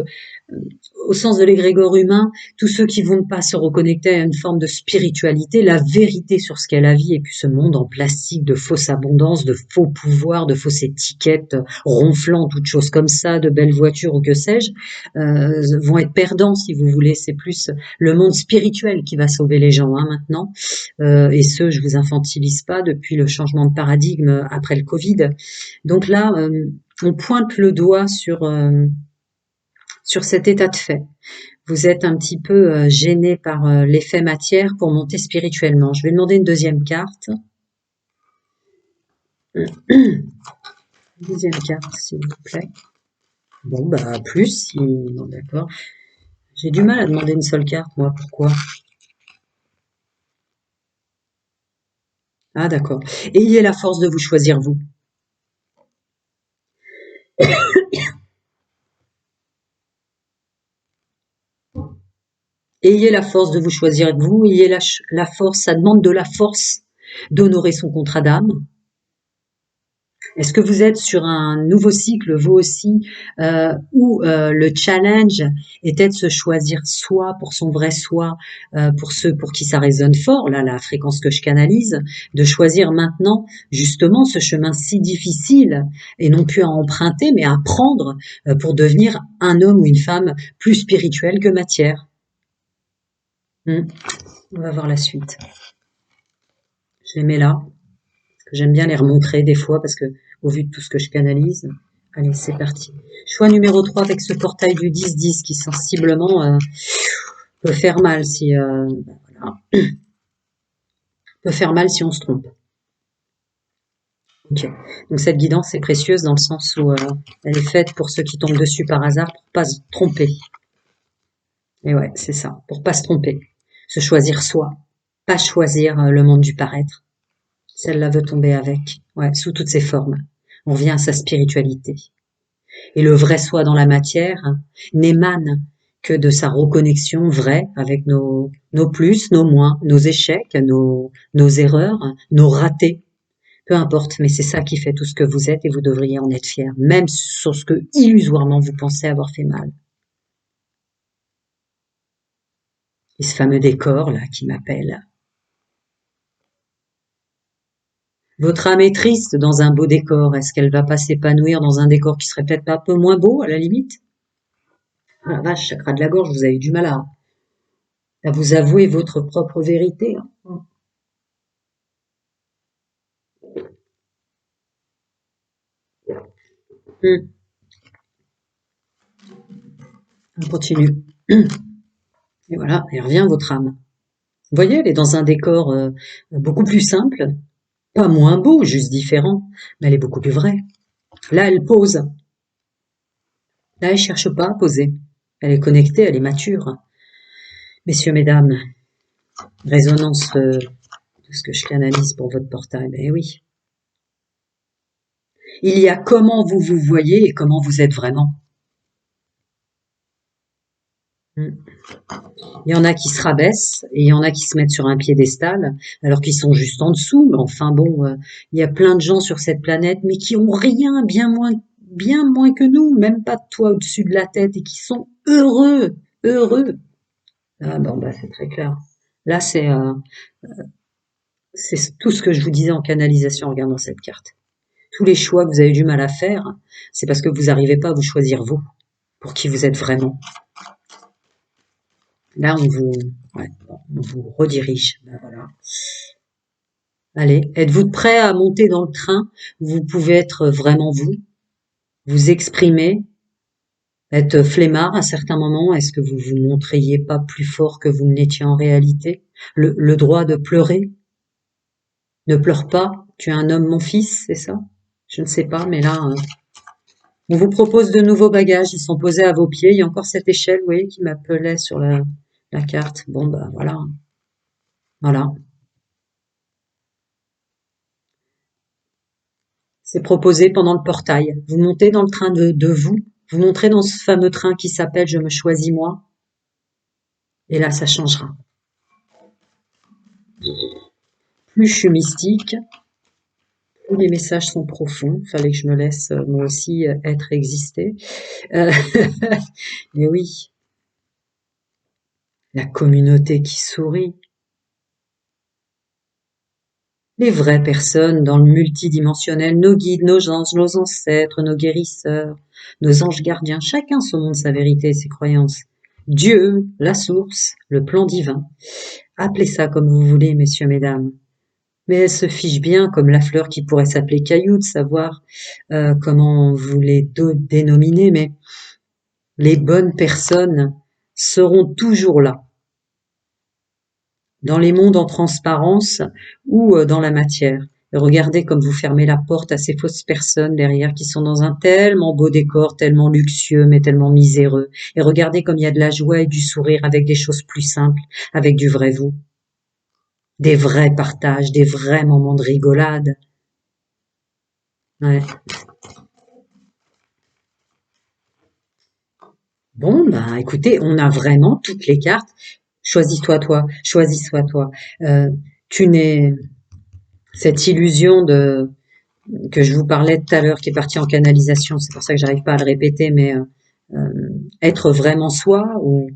au sens de l'égrégore humain, tous ceux qui vont pas se reconnecter à une forme de spiritualité, la vérité sur ce qu'est la vie, et puis ce monde en plastique de fausse abondance, de faux pouvoirs, de fausses étiquettes ronflantes, toutes choses comme ça, de belles voitures ou que sais-je, vont être perdants si vous voulez. C'est plus le monde spirituel qui va sauver les gens maintenant. Et ce, je vous infantilise pas depuis le changement de paradigme après le Covid. Donc là, on pointe le doigt sur cet état de fait. Vous êtes un petit peu gêné par l'effet matière pour monter spirituellement. Je vais demander une deuxième carte. Deuxième carte, s'il vous plaît. Bon, bah, plus, si... Bon, d'accord. J'ai du mal à demander une seule carte, moi. Pourquoi? Ah, d'accord. Ayez la force de vous choisir, vous. Ayez la force de vous choisir vous, ayez force, ça demande de la force d'honorer son contrat d'âme. Est-ce que vous êtes sur un nouveau cycle, vous aussi, où le challenge était de se choisir soi pour son vrai soi, pour ceux pour qui ça résonne fort, là, la fréquence que je canalise, de choisir maintenant justement ce chemin si difficile et non plus à emprunter, mais à prendre pour devenir un homme ou une femme plus spirituel que matière. On va voir la suite. Je les mets là. J'aime bien les remontrer des fois parce que, au vu de tout ce que je canalise. Allez, c'est parti. Choix numéro 3 avec ce portail du 10-10 qui sensiblement peut faire mal si voilà. Peut faire mal si on se trompe. Ok. Donc cette guidance est précieuse dans le sens où elle est faite pour ceux qui tombent dessus par hasard pour pas se tromper. Et ouais, c'est ça, pour pas se tromper. Se choisir soi, pas choisir le monde du paraître. Celle-là veut tomber avec, ouais, sous toutes ses formes. On revient à sa spiritualité. Et le vrai soi dans la matière n'émane que de sa reconnexion vraie avec nos plus, nos moins, nos échecs, nos erreurs, nos ratés. Peu importe, mais c'est ça qui fait tout ce que vous êtes et vous devriez en être fier, même sur ce que illusoirement vous pensez avoir fait mal. Et ce fameux décor là qui m'appelle. Votre âme est triste dans un beau décor. Est-ce qu'elle va pas s'épanouir dans un décor qui serait peut-être pas un peu moins beau à la limite? Ah la vache, chakra de la gorge, vous avez du mal à vous avouer votre propre vérité. On continue. Et voilà, et revient votre âme. Vous voyez, elle est dans un décor beaucoup plus simple, pas moins beau, juste différent, mais elle est beaucoup plus vraie. Là, elle pose. Là, elle cherche pas à poser. Elle est connectée, elle est mature. Messieurs, mesdames, résonance de ce que je canalise pour votre portail, ben oui. Il y a comment vous vous voyez et comment vous êtes vraiment. Il y en a qui se rabaissent et il y en a qui se mettent sur un piédestal alors qu'ils sont juste en dessous. Mais enfin bon, il y a plein de gens sur cette planète mais qui ont rien, bien moins que nous, même pas de toit au-dessus de la tête et qui sont heureux, heureux. Ah bon, bah c'est très clair. Là, c'est tout ce que je vous disais en canalisation en regardant cette carte. Tous les choix que vous avez du mal à faire, c'est parce que vous n'arrivez pas à vous choisir vous, pour qui vous êtes vraiment. Là, on vous redirige. Ben voilà. Allez, êtes-vous prêt à monter dans le train? Vous pouvez être vraiment vous, vous exprimer, être flemmard à certains moments. Est-ce que vous vous montriez pas plus fort que vous ne l'étiez en réalité? Le droit de pleurer? Ne pleure pas, tu es un homme, mon fils, c'est ça? Je ne sais pas, mais là, on vous propose de nouveaux bagages. Ils sont posés à vos pieds. Il y a encore cette échelle, vous voyez, qui m'appelait sur la carte. Bon, ben voilà. Voilà. C'est proposé pendant le portail. Vous montez dans le train de vous. Vous montrez dans ce fameux train qui s'appelle Je me choisis moi. Et là, ça changera. Plus je suis mystique, plus les messages sont profonds. Fallait que je me laisse moi aussi être exister. Euh, mais oui, la communauté qui sourit. Les vraies personnes dans le multidimensionnel, nos guides, nos anges, nos ancêtres, nos guérisseurs, nos anges gardiens, chacun son monde, sa vérité et ses croyances. Dieu, la source, le plan divin. Appelez ça comme vous voulez, messieurs, mesdames. Mais elle se fiche bien, comme la fleur qui pourrait s'appeler caillou, de savoir comment vous les dénominez, mais les bonnes personnes seront toujours là, dans les mondes en transparence ou dans la matière. Et regardez comme vous fermez la porte à ces fausses personnes derrière qui sont dans un tellement beau décor, tellement luxueux, mais tellement miséreux. Et regardez comme il y a de la joie et du sourire avec des choses plus simples, avec du vrai vous. Des vrais partages, des vrais moments de rigolade. Ouais. Bon, bah écoutez, on a vraiment toutes les cartes. Choisis-toi toi, choisis-toi toi. Tu n'es cette illusion que je vous parlais tout à l'heure, qui est parti en canalisation. C'est pour ça que j'arrive pas à le répéter, mais être vraiment soi ou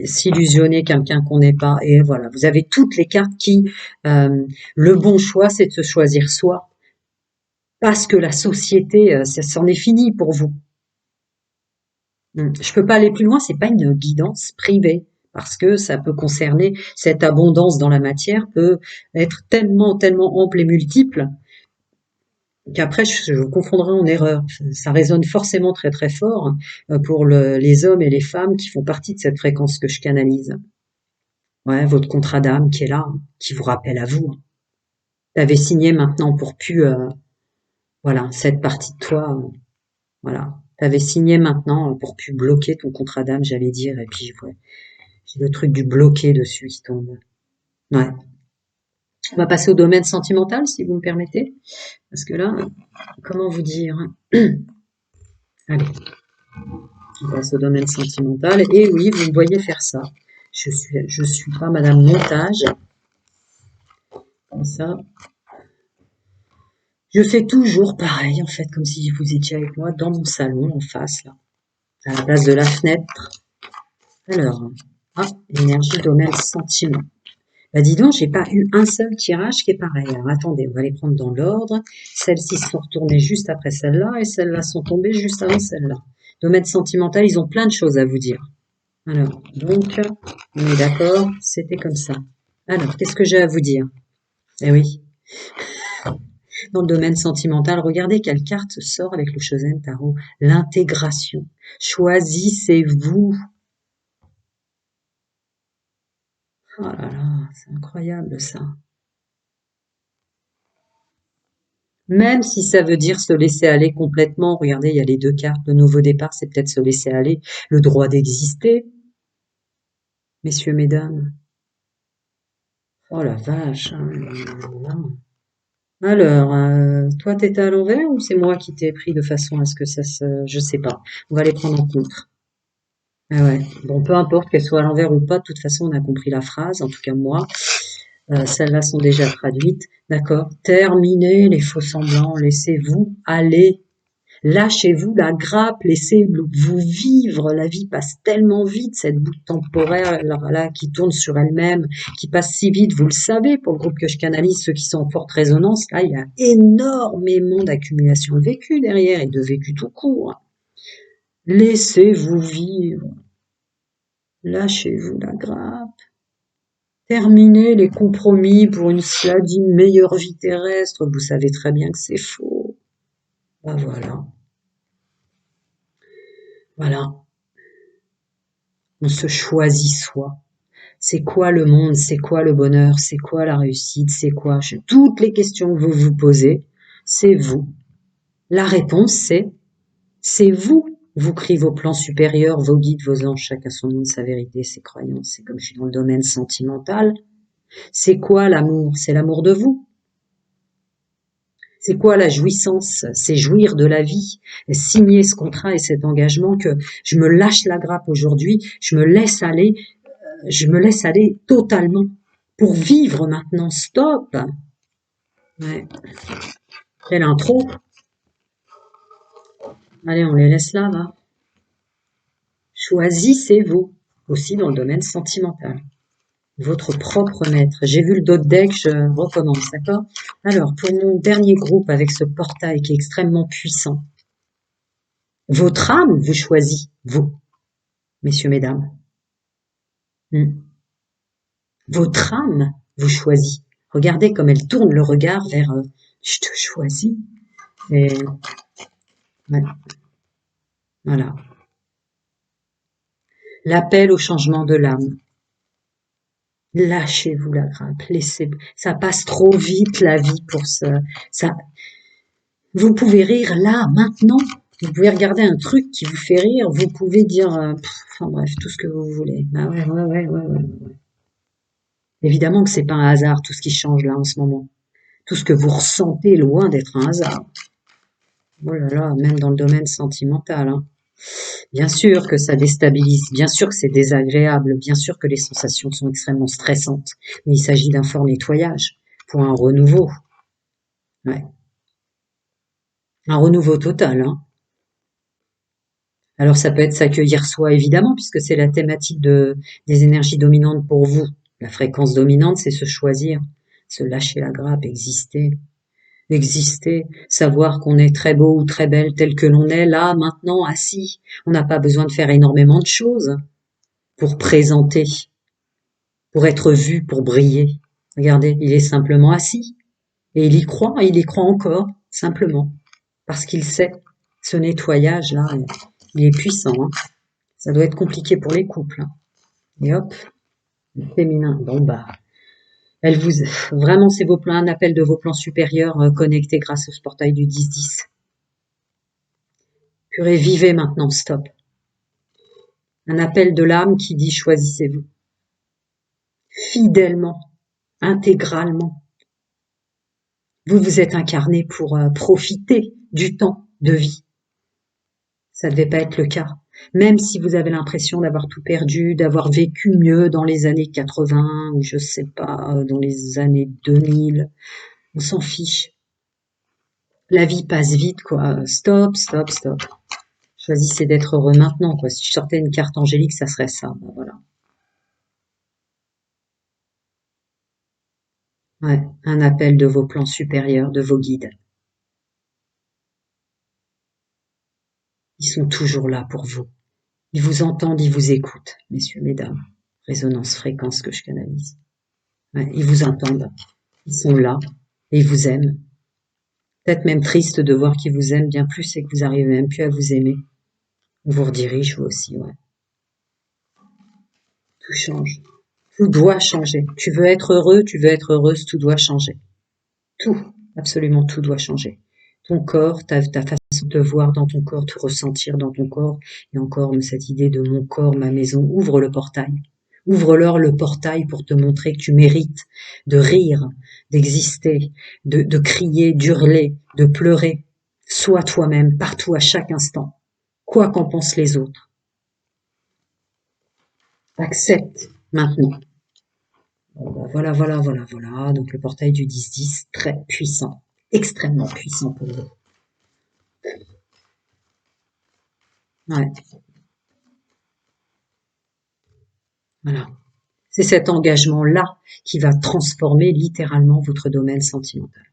s'illusionner quelqu'un qu'on n'est pas. Et voilà, vous avez toutes les cartes qui, le bon choix, c'est de se choisir soi, parce que la société, ça c'en est fini pour vous. Je peux pas aller plus loin, c'est pas une guidance privée. Parce que ça peut concerner cette abondance dans la matière peut être tellement, tellement ample et multiple qu'après je vous confondrai en erreur. Ça résonne forcément très très fort pour les hommes et les femmes qui font partie de cette fréquence que je canalise. Ouais, votre contrat d'âme qui est là, qui vous rappelle à vous. T'avais signé maintenant pour plus, voilà, cette partie de toi, voilà. T'avais signé maintenant pour plus bloquer ton contrat d'âme, j'allais dire, et puis ouais, j'ai le truc du bloqué dessus qui tombe. Ouais. On va passer au domaine sentimental, si vous me permettez, parce que là, comment vous dire? Allez. On passe au domaine sentimental. Et oui, vous me voyez faire ça. Je suis pas Madame Montage. Comme ça. Je fais toujours pareil, en fait, comme si vous étiez avec moi dans mon salon, en face, là, à la place de la fenêtre. Alors, énergie, domaine, sentiment. Bah dis donc, j'ai pas eu un seul tirage qui est pareil. Alors attendez, on va les prendre dans l'ordre. Celles-ci sont retournées juste après celle-là et celles-là sont tombées juste avant celle-là. Domaine sentimental, ils ont plein de choses à vous dire. Alors, donc, on est d'accord, c'était comme ça. Alors, qu'est-ce que j'ai à vous dire? Eh oui, dans le domaine sentimental, regardez quelle carte sort avec le Shosen Tarot. L'intégration. Choisissez-vous. Oh là là, c'est incroyable ça. Même si ça veut dire se laisser aller complètement, regardez, il y a les deux cartes. Le nouveau départ, c'est peut-être se laisser aller. Le droit d'exister, messieurs, mesdames. Oh la vache. Alors, toi, t'étais à l'envers ou c'est moi qui t'ai pris de façon à ce que ça se... Je sais pas. On va les prendre en compte. Ah ouais. Bon, peu importe qu'elles soient à l'envers ou pas, de toute façon, on a compris la phrase. En tout cas, moi, celles-là sont déjà traduites. D'accord. Terminez les faux semblants. Laissez-vous aller. Lâchez-vous la grappe, laissez-vous vivre. La vie passe tellement vite, cette boucle temporaire là, qui tourne sur elle-même, qui passe si vite. Vous le savez, pour le groupe que je canalise, ceux qui sont en forte résonance, là, il y a énormément d'accumulation de vécu derrière et de vécu tout court. Laissez-vous vivre. Lâchez-vous la grappe. Terminez les compromis pour une sladine meilleure vie terrestre. Vous savez très bien que c'est faux. Ben voilà. Voilà. On se choisit soi. C'est quoi le monde? C'est quoi le bonheur? C'est quoi la réussite? C'est quoi? Toutes les questions que vous vous posez, c'est vous. La réponse, c'est vous. Vous criez vos plans supérieurs, vos guides, vos anges, chacun son nom de sa vérité, ses croyances. C'est comme je suis dans le domaine sentimental. C'est quoi l'amour? C'est l'amour de vous. C'est quoi la jouissance? C'est jouir de la vie, signer ce contrat et cet engagement que je me lâche la grappe aujourd'hui, je me laisse aller totalement pour vivre maintenant. Stop. Ouais. Quelle intro. Allez, on les laisse là, va. Choisissez-vous aussi dans le domaine sentimental. Votre propre maître. J'ai vu le dos de deck, je recommence, d'accord? Alors, pour mon dernier groupe avec ce portail qui est extrêmement puissant, votre âme vous choisit, vous, messieurs, mesdames. Votre âme vous choisit. Regardez comme elle tourne le regard vers je te choisis. Et ouais. Voilà. L'appel au changement de l'âme. Lâchez-vous la grappe, laissez, ça passe trop vite la vie pour ça. Vous pouvez rire là, maintenant. Vous pouvez regarder un truc qui vous fait rire. Vous pouvez dire, enfin bref, tout ce que vous voulez. Ah ouais. Évidemment que c'est pas un hasard tout ce qui change là en ce moment. Tout ce que vous ressentez est loin d'être un hasard. Oh là là, même dans le domaine sentimental. Hein. Bien sûr que ça déstabilise, bien sûr que c'est désagréable, bien sûr que les sensations sont extrêmement stressantes, mais il s'agit d'un fort nettoyage pour un renouveau. Ouais. Un renouveau total, hein. Alors ça peut être s'accueillir soi, évidemment, puisque c'est la thématique des énergies dominantes pour vous. La fréquence dominante, c'est se choisir, se lâcher la grappe, exister, savoir qu'on est très beau ou très belle tel que l'on est là, maintenant, assis. On n'a pas besoin de faire énormément de choses pour présenter, pour être vu, pour briller. Regardez, il est simplement assis. Et il y croit encore, simplement, parce qu'il sait. Ce nettoyage-là, il est puissant, hein. Ça doit être compliqué pour les couples, hein. Et hop, le féminin. Bon bah, elle vous, vraiment, c'est vos plans, un appel de vos plans supérieurs connectés grâce au portail du 10-10. Purée, vivez maintenant, stop. Un appel de l'âme qui dit choisissez-vous. Fidèlement, intégralement. Vous vous êtes incarné pour profiter du temps de vie. Ça ne devait pas être le cas. Même si vous avez l'impression d'avoir tout perdu, d'avoir vécu mieux dans les années 80 ou je sais pas, dans les années 2000, on s'en fiche. La vie passe vite, quoi. Stop, stop, stop. Choisissez d'être heureux maintenant, quoi. Si je sortais une carte angélique, ça serait ça. Ben voilà. Ouais, un appel de vos plans supérieurs, de vos guides. Ils sont toujours là pour vous. Ils vous entendent, ils vous écoutent, messieurs, mesdames. Résonance, fréquence que je canalise. Ouais, ils vous entendent. Ils sont là et ils vous aiment. Peut-être même triste de voir qu'ils vous aiment bien plus et que vous arrivez même plus à vous aimer. On vous redirige, vous aussi, ouais. Tout change. Tout doit changer. Tu veux être heureux, tu veux être heureuse, tout doit changer. Tout, absolument tout doit changer. Ton corps, ta façon de te voir dans ton corps, te ressentir dans ton corps, et encore cette idée de mon corps, ma maison, ouvre le portail. Ouvre-leur le portail pour te montrer que tu mérites de rire, d'exister, de crier, d'hurler, de pleurer. Sois toi-même, partout, à chaque instant, quoi qu'en pensent les autres. Accepte maintenant. Bon, bah, voilà, voilà, voilà, voilà. Donc le portail du 10-10, très puissant, extrêmement puissant pour vous. Ouais, voilà. C'est cet engagement-là qui va transformer littéralement votre domaine sentimental.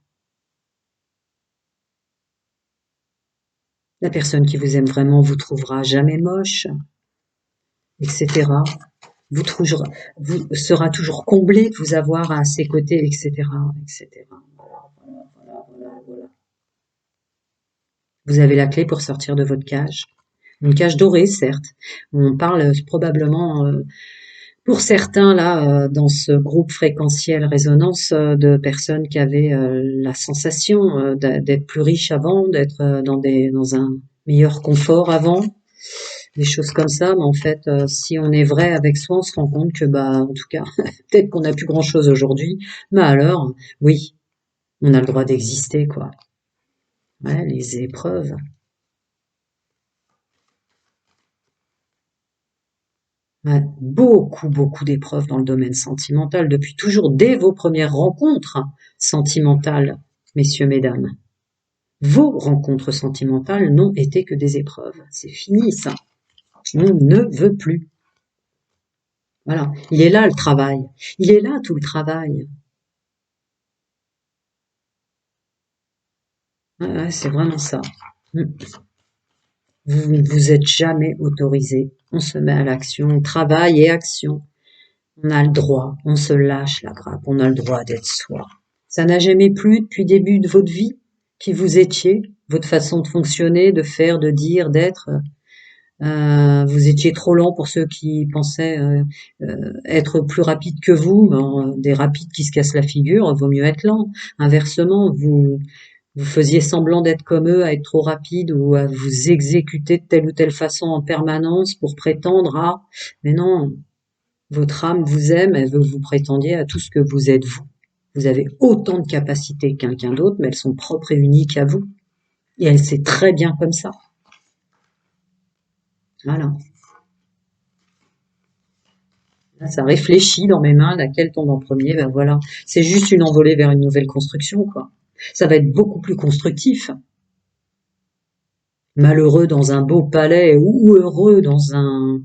La personne qui vous aime vraiment vous trouvera jamais moche, etc. Vous sera toujours comblé de vous avoir à ses côtés, etc., etc. Voilà, voilà, voilà, voilà. Vous avez la clé pour sortir de votre cage. Une cage dorée, certes. On parle probablement, pour certains, là, dans ce groupe fréquentiel résonance, de personnes qui avaient la sensation d'être plus riches avant, d'être dans un meilleur confort avant, des choses comme ça. Mais en fait, si on est vrai avec soi, on se rend compte que, bah, en tout cas, peut-être qu'on n'a plus grand-chose aujourd'hui, mais alors, oui, on a le droit d'exister, quoi. Ouais, les épreuves. Ouais, beaucoup, beaucoup d'épreuves dans le domaine sentimental, depuis toujours, dès vos premières rencontres sentimentales, messieurs, mesdames. Vos rencontres sentimentales n'ont été que des épreuves. C'est fini, ça. On ne veut plus. Voilà. Il est là, le travail. Il est là, tout le travail. Ouais, ouais, c'est vraiment ça. Mm. Vous ne vous êtes jamais autorisé. On se met à l'action, travail et action. On a le droit, on se lâche la grappe, on a le droit d'être soi. Ça n'a jamais plu depuis le début de votre vie, qui vous étiez, votre façon de fonctionner, de faire, de dire, d'être. Vous étiez trop lent pour ceux qui pensaient être plus rapides que vous. Ben, des rapides qui se cassent la figure, il vaut mieux être lent. Inversement, vous faisiez semblant d'être comme eux, à être trop rapide ou à vous exécuter de telle ou telle façon en permanence pour prétendre à... Mais non, votre âme vous aime, elle veut que vous prétendiez à tout ce que vous êtes vous. Vous avez autant de capacités que quelqu'un d'autre, mais elles sont propres et uniques à vous. Et elle sait très bien comme ça. Voilà. Là, ça réfléchit dans mes mains, laquelle tombe en premier, ben voilà. C'est juste une envolée vers une nouvelle construction, quoi. Ça va être beaucoup plus constructif. malheureux dans un beau palais ou heureux dans un,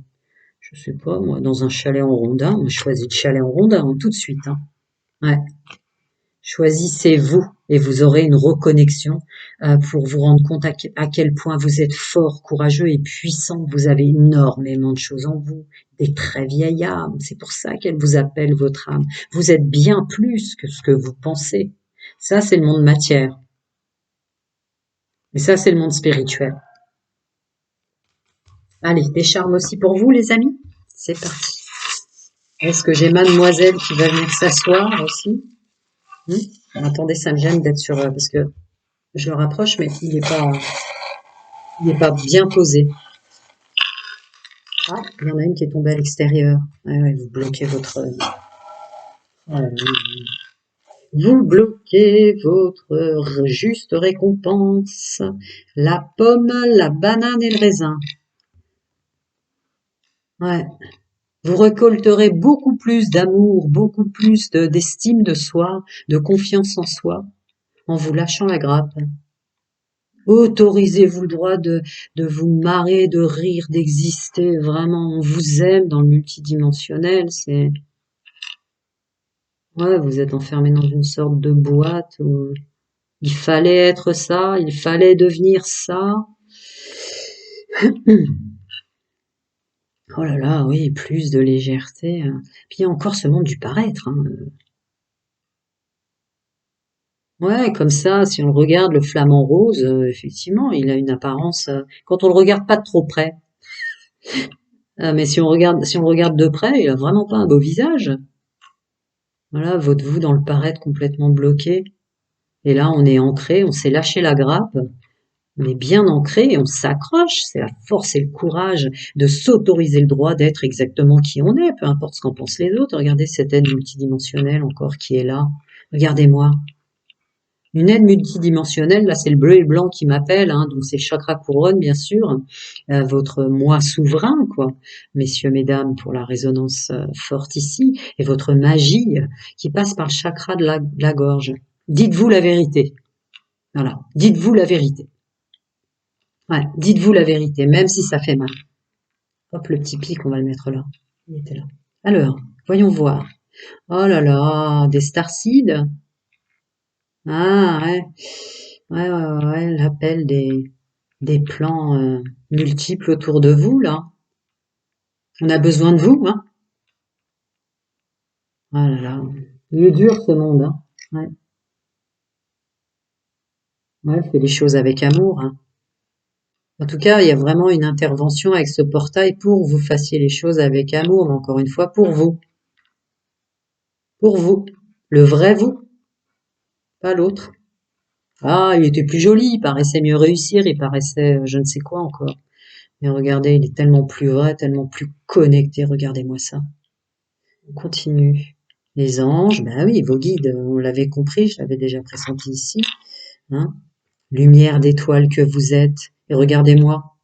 je sais pas moi, dans un chalet en rondin. Moi, je choisis le chalet en rondin hein, tout de suite. Hein. Ouais. Choisissez-vous et vous aurez une reconnexion pour vous rendre compte à quel point vous êtes fort, courageux et puissant. Vous avez énormément de choses en vous, des très vieilles âmes. C'est pour ça qu'elle vous appelle votre âme. Vous êtes bien plus que ce que vous pensez. Ça, c'est le monde matière. Et ça, c'est le monde spirituel. Allez, des charmes aussi pour vous, les amis. C'est parti. Est-ce que j'ai mademoiselle qui va venir s'asseoir aussi? Attendez, ça me gêne d'être sur... parce que je le rapproche, mais il est pas bien posé. Ah, il y en a une qui est tombée à l'extérieur. Ouais, ouais, vous bloquez votre... vous bloquez votre juste récompense. La pomme, la banane et le raisin. Ouais. Vous récolterez beaucoup plus d'amour, beaucoup plus d'estime de soi, de confiance en soi, en vous lâchant la grappe. Autorisez-vous le droit de vous marrer, de rire, d'exister. Vraiment, on vous aime dans le multidimensionnel. C'est, ouais, vous êtes enfermé dans une sorte de boîte où il fallait être ça, il fallait devenir ça. Oh là là, oui, plus de légèreté. Puis il y a encore ce monde du paraître. Hein. Ouais, comme ça, si on le regarde, le flamant rose, effectivement, il a une apparence, quand on le regarde pas de trop près. Mais si on le regarde de près, il a vraiment pas un beau visage. Voilà, votre vous dans le paraître complètement bloqué. Et là, on est ancré, on s'est lâché la grappe, on est bien ancré et on s'accroche. C'est la force et le courage de s'autoriser le droit d'être exactement qui on est, peu importe ce qu'en pensent les autres. Regardez cette aide multidimensionnelle encore qui est là. Regardez-moi. Une aide multidimensionnelle, là c'est le bleu et le blanc qui m'appelle, hein, donc c'est le chakra couronne bien sûr, votre moi souverain, quoi, messieurs, mesdames, pour la résonance forte ici, et votre magie qui passe par le chakra de la gorge. Dites-vous la vérité. Voilà, dites-vous la vérité. Ouais, dites-vous la vérité, même si ça fait mal. Hop, le petit pic, on va le mettre là. Il était là. Alors, voyons voir. Oh là là, des starseeds. Ah ouais, ouais, l'appel des plans multiples autour de vous, là. On a besoin de vous, hein. Ah là là, il est dur ce monde, hein. Ouais, ouais, fais les choses avec amour, hein. En tout cas, il y a vraiment une intervention avec ce portail pour que vous fassiez les choses avec amour, mais encore une fois, pour vous. Pour vous. Le vrai vous, pas l'autre. Ah, il était plus joli, il paraissait mieux réussir, il paraissait je ne sais quoi encore. Mais regardez, il est tellement plus vrai, tellement plus connecté, regardez-moi ça. On continue. Les anges, ben oui, vos guides, on l'avait compris, je l'avais déjà pressenti ici. Hein. Lumière d'étoile que vous êtes. Et regardez-moi.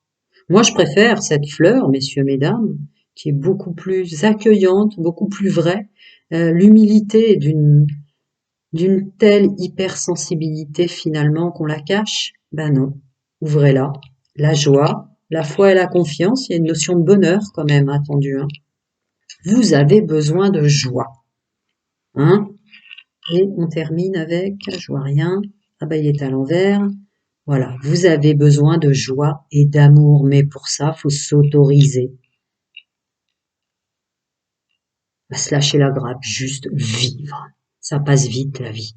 Moi, je préfère cette fleur, messieurs, mesdames, qui est beaucoup plus accueillante, beaucoup plus vraie. L'humilité est d'une telle hypersensibilité finalement qu'on la cache. Ben non. Ouvrez-la. La joie, la foi et la confiance. Il y a une notion de bonheur quand même attendue. Hein. Vous avez besoin de joie. Hein. Et on termine avec, je vois rien. Ah bah il est à l'envers. Voilà, vous avez besoin de joie et d'amour, mais pour ça, faut s'autoriser à se lâcher la grappe, juste vivre. Ça passe vite la vie.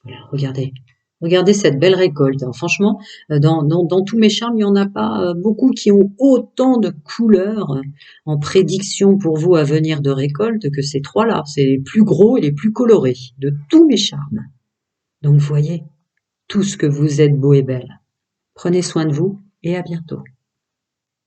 Voilà, regardez. Regardez cette belle récolte. Alors, franchement, dans tous mes charmes, il n'y en a pas beaucoup qui ont autant de couleurs en prédiction pour vous à venir de récolte que ces trois-là. C'est les plus gros et les plus colorés de tous mes charmes. Donc, vous voyez, tout ce que vous êtes beau et belle. Prenez soin de vous et à bientôt.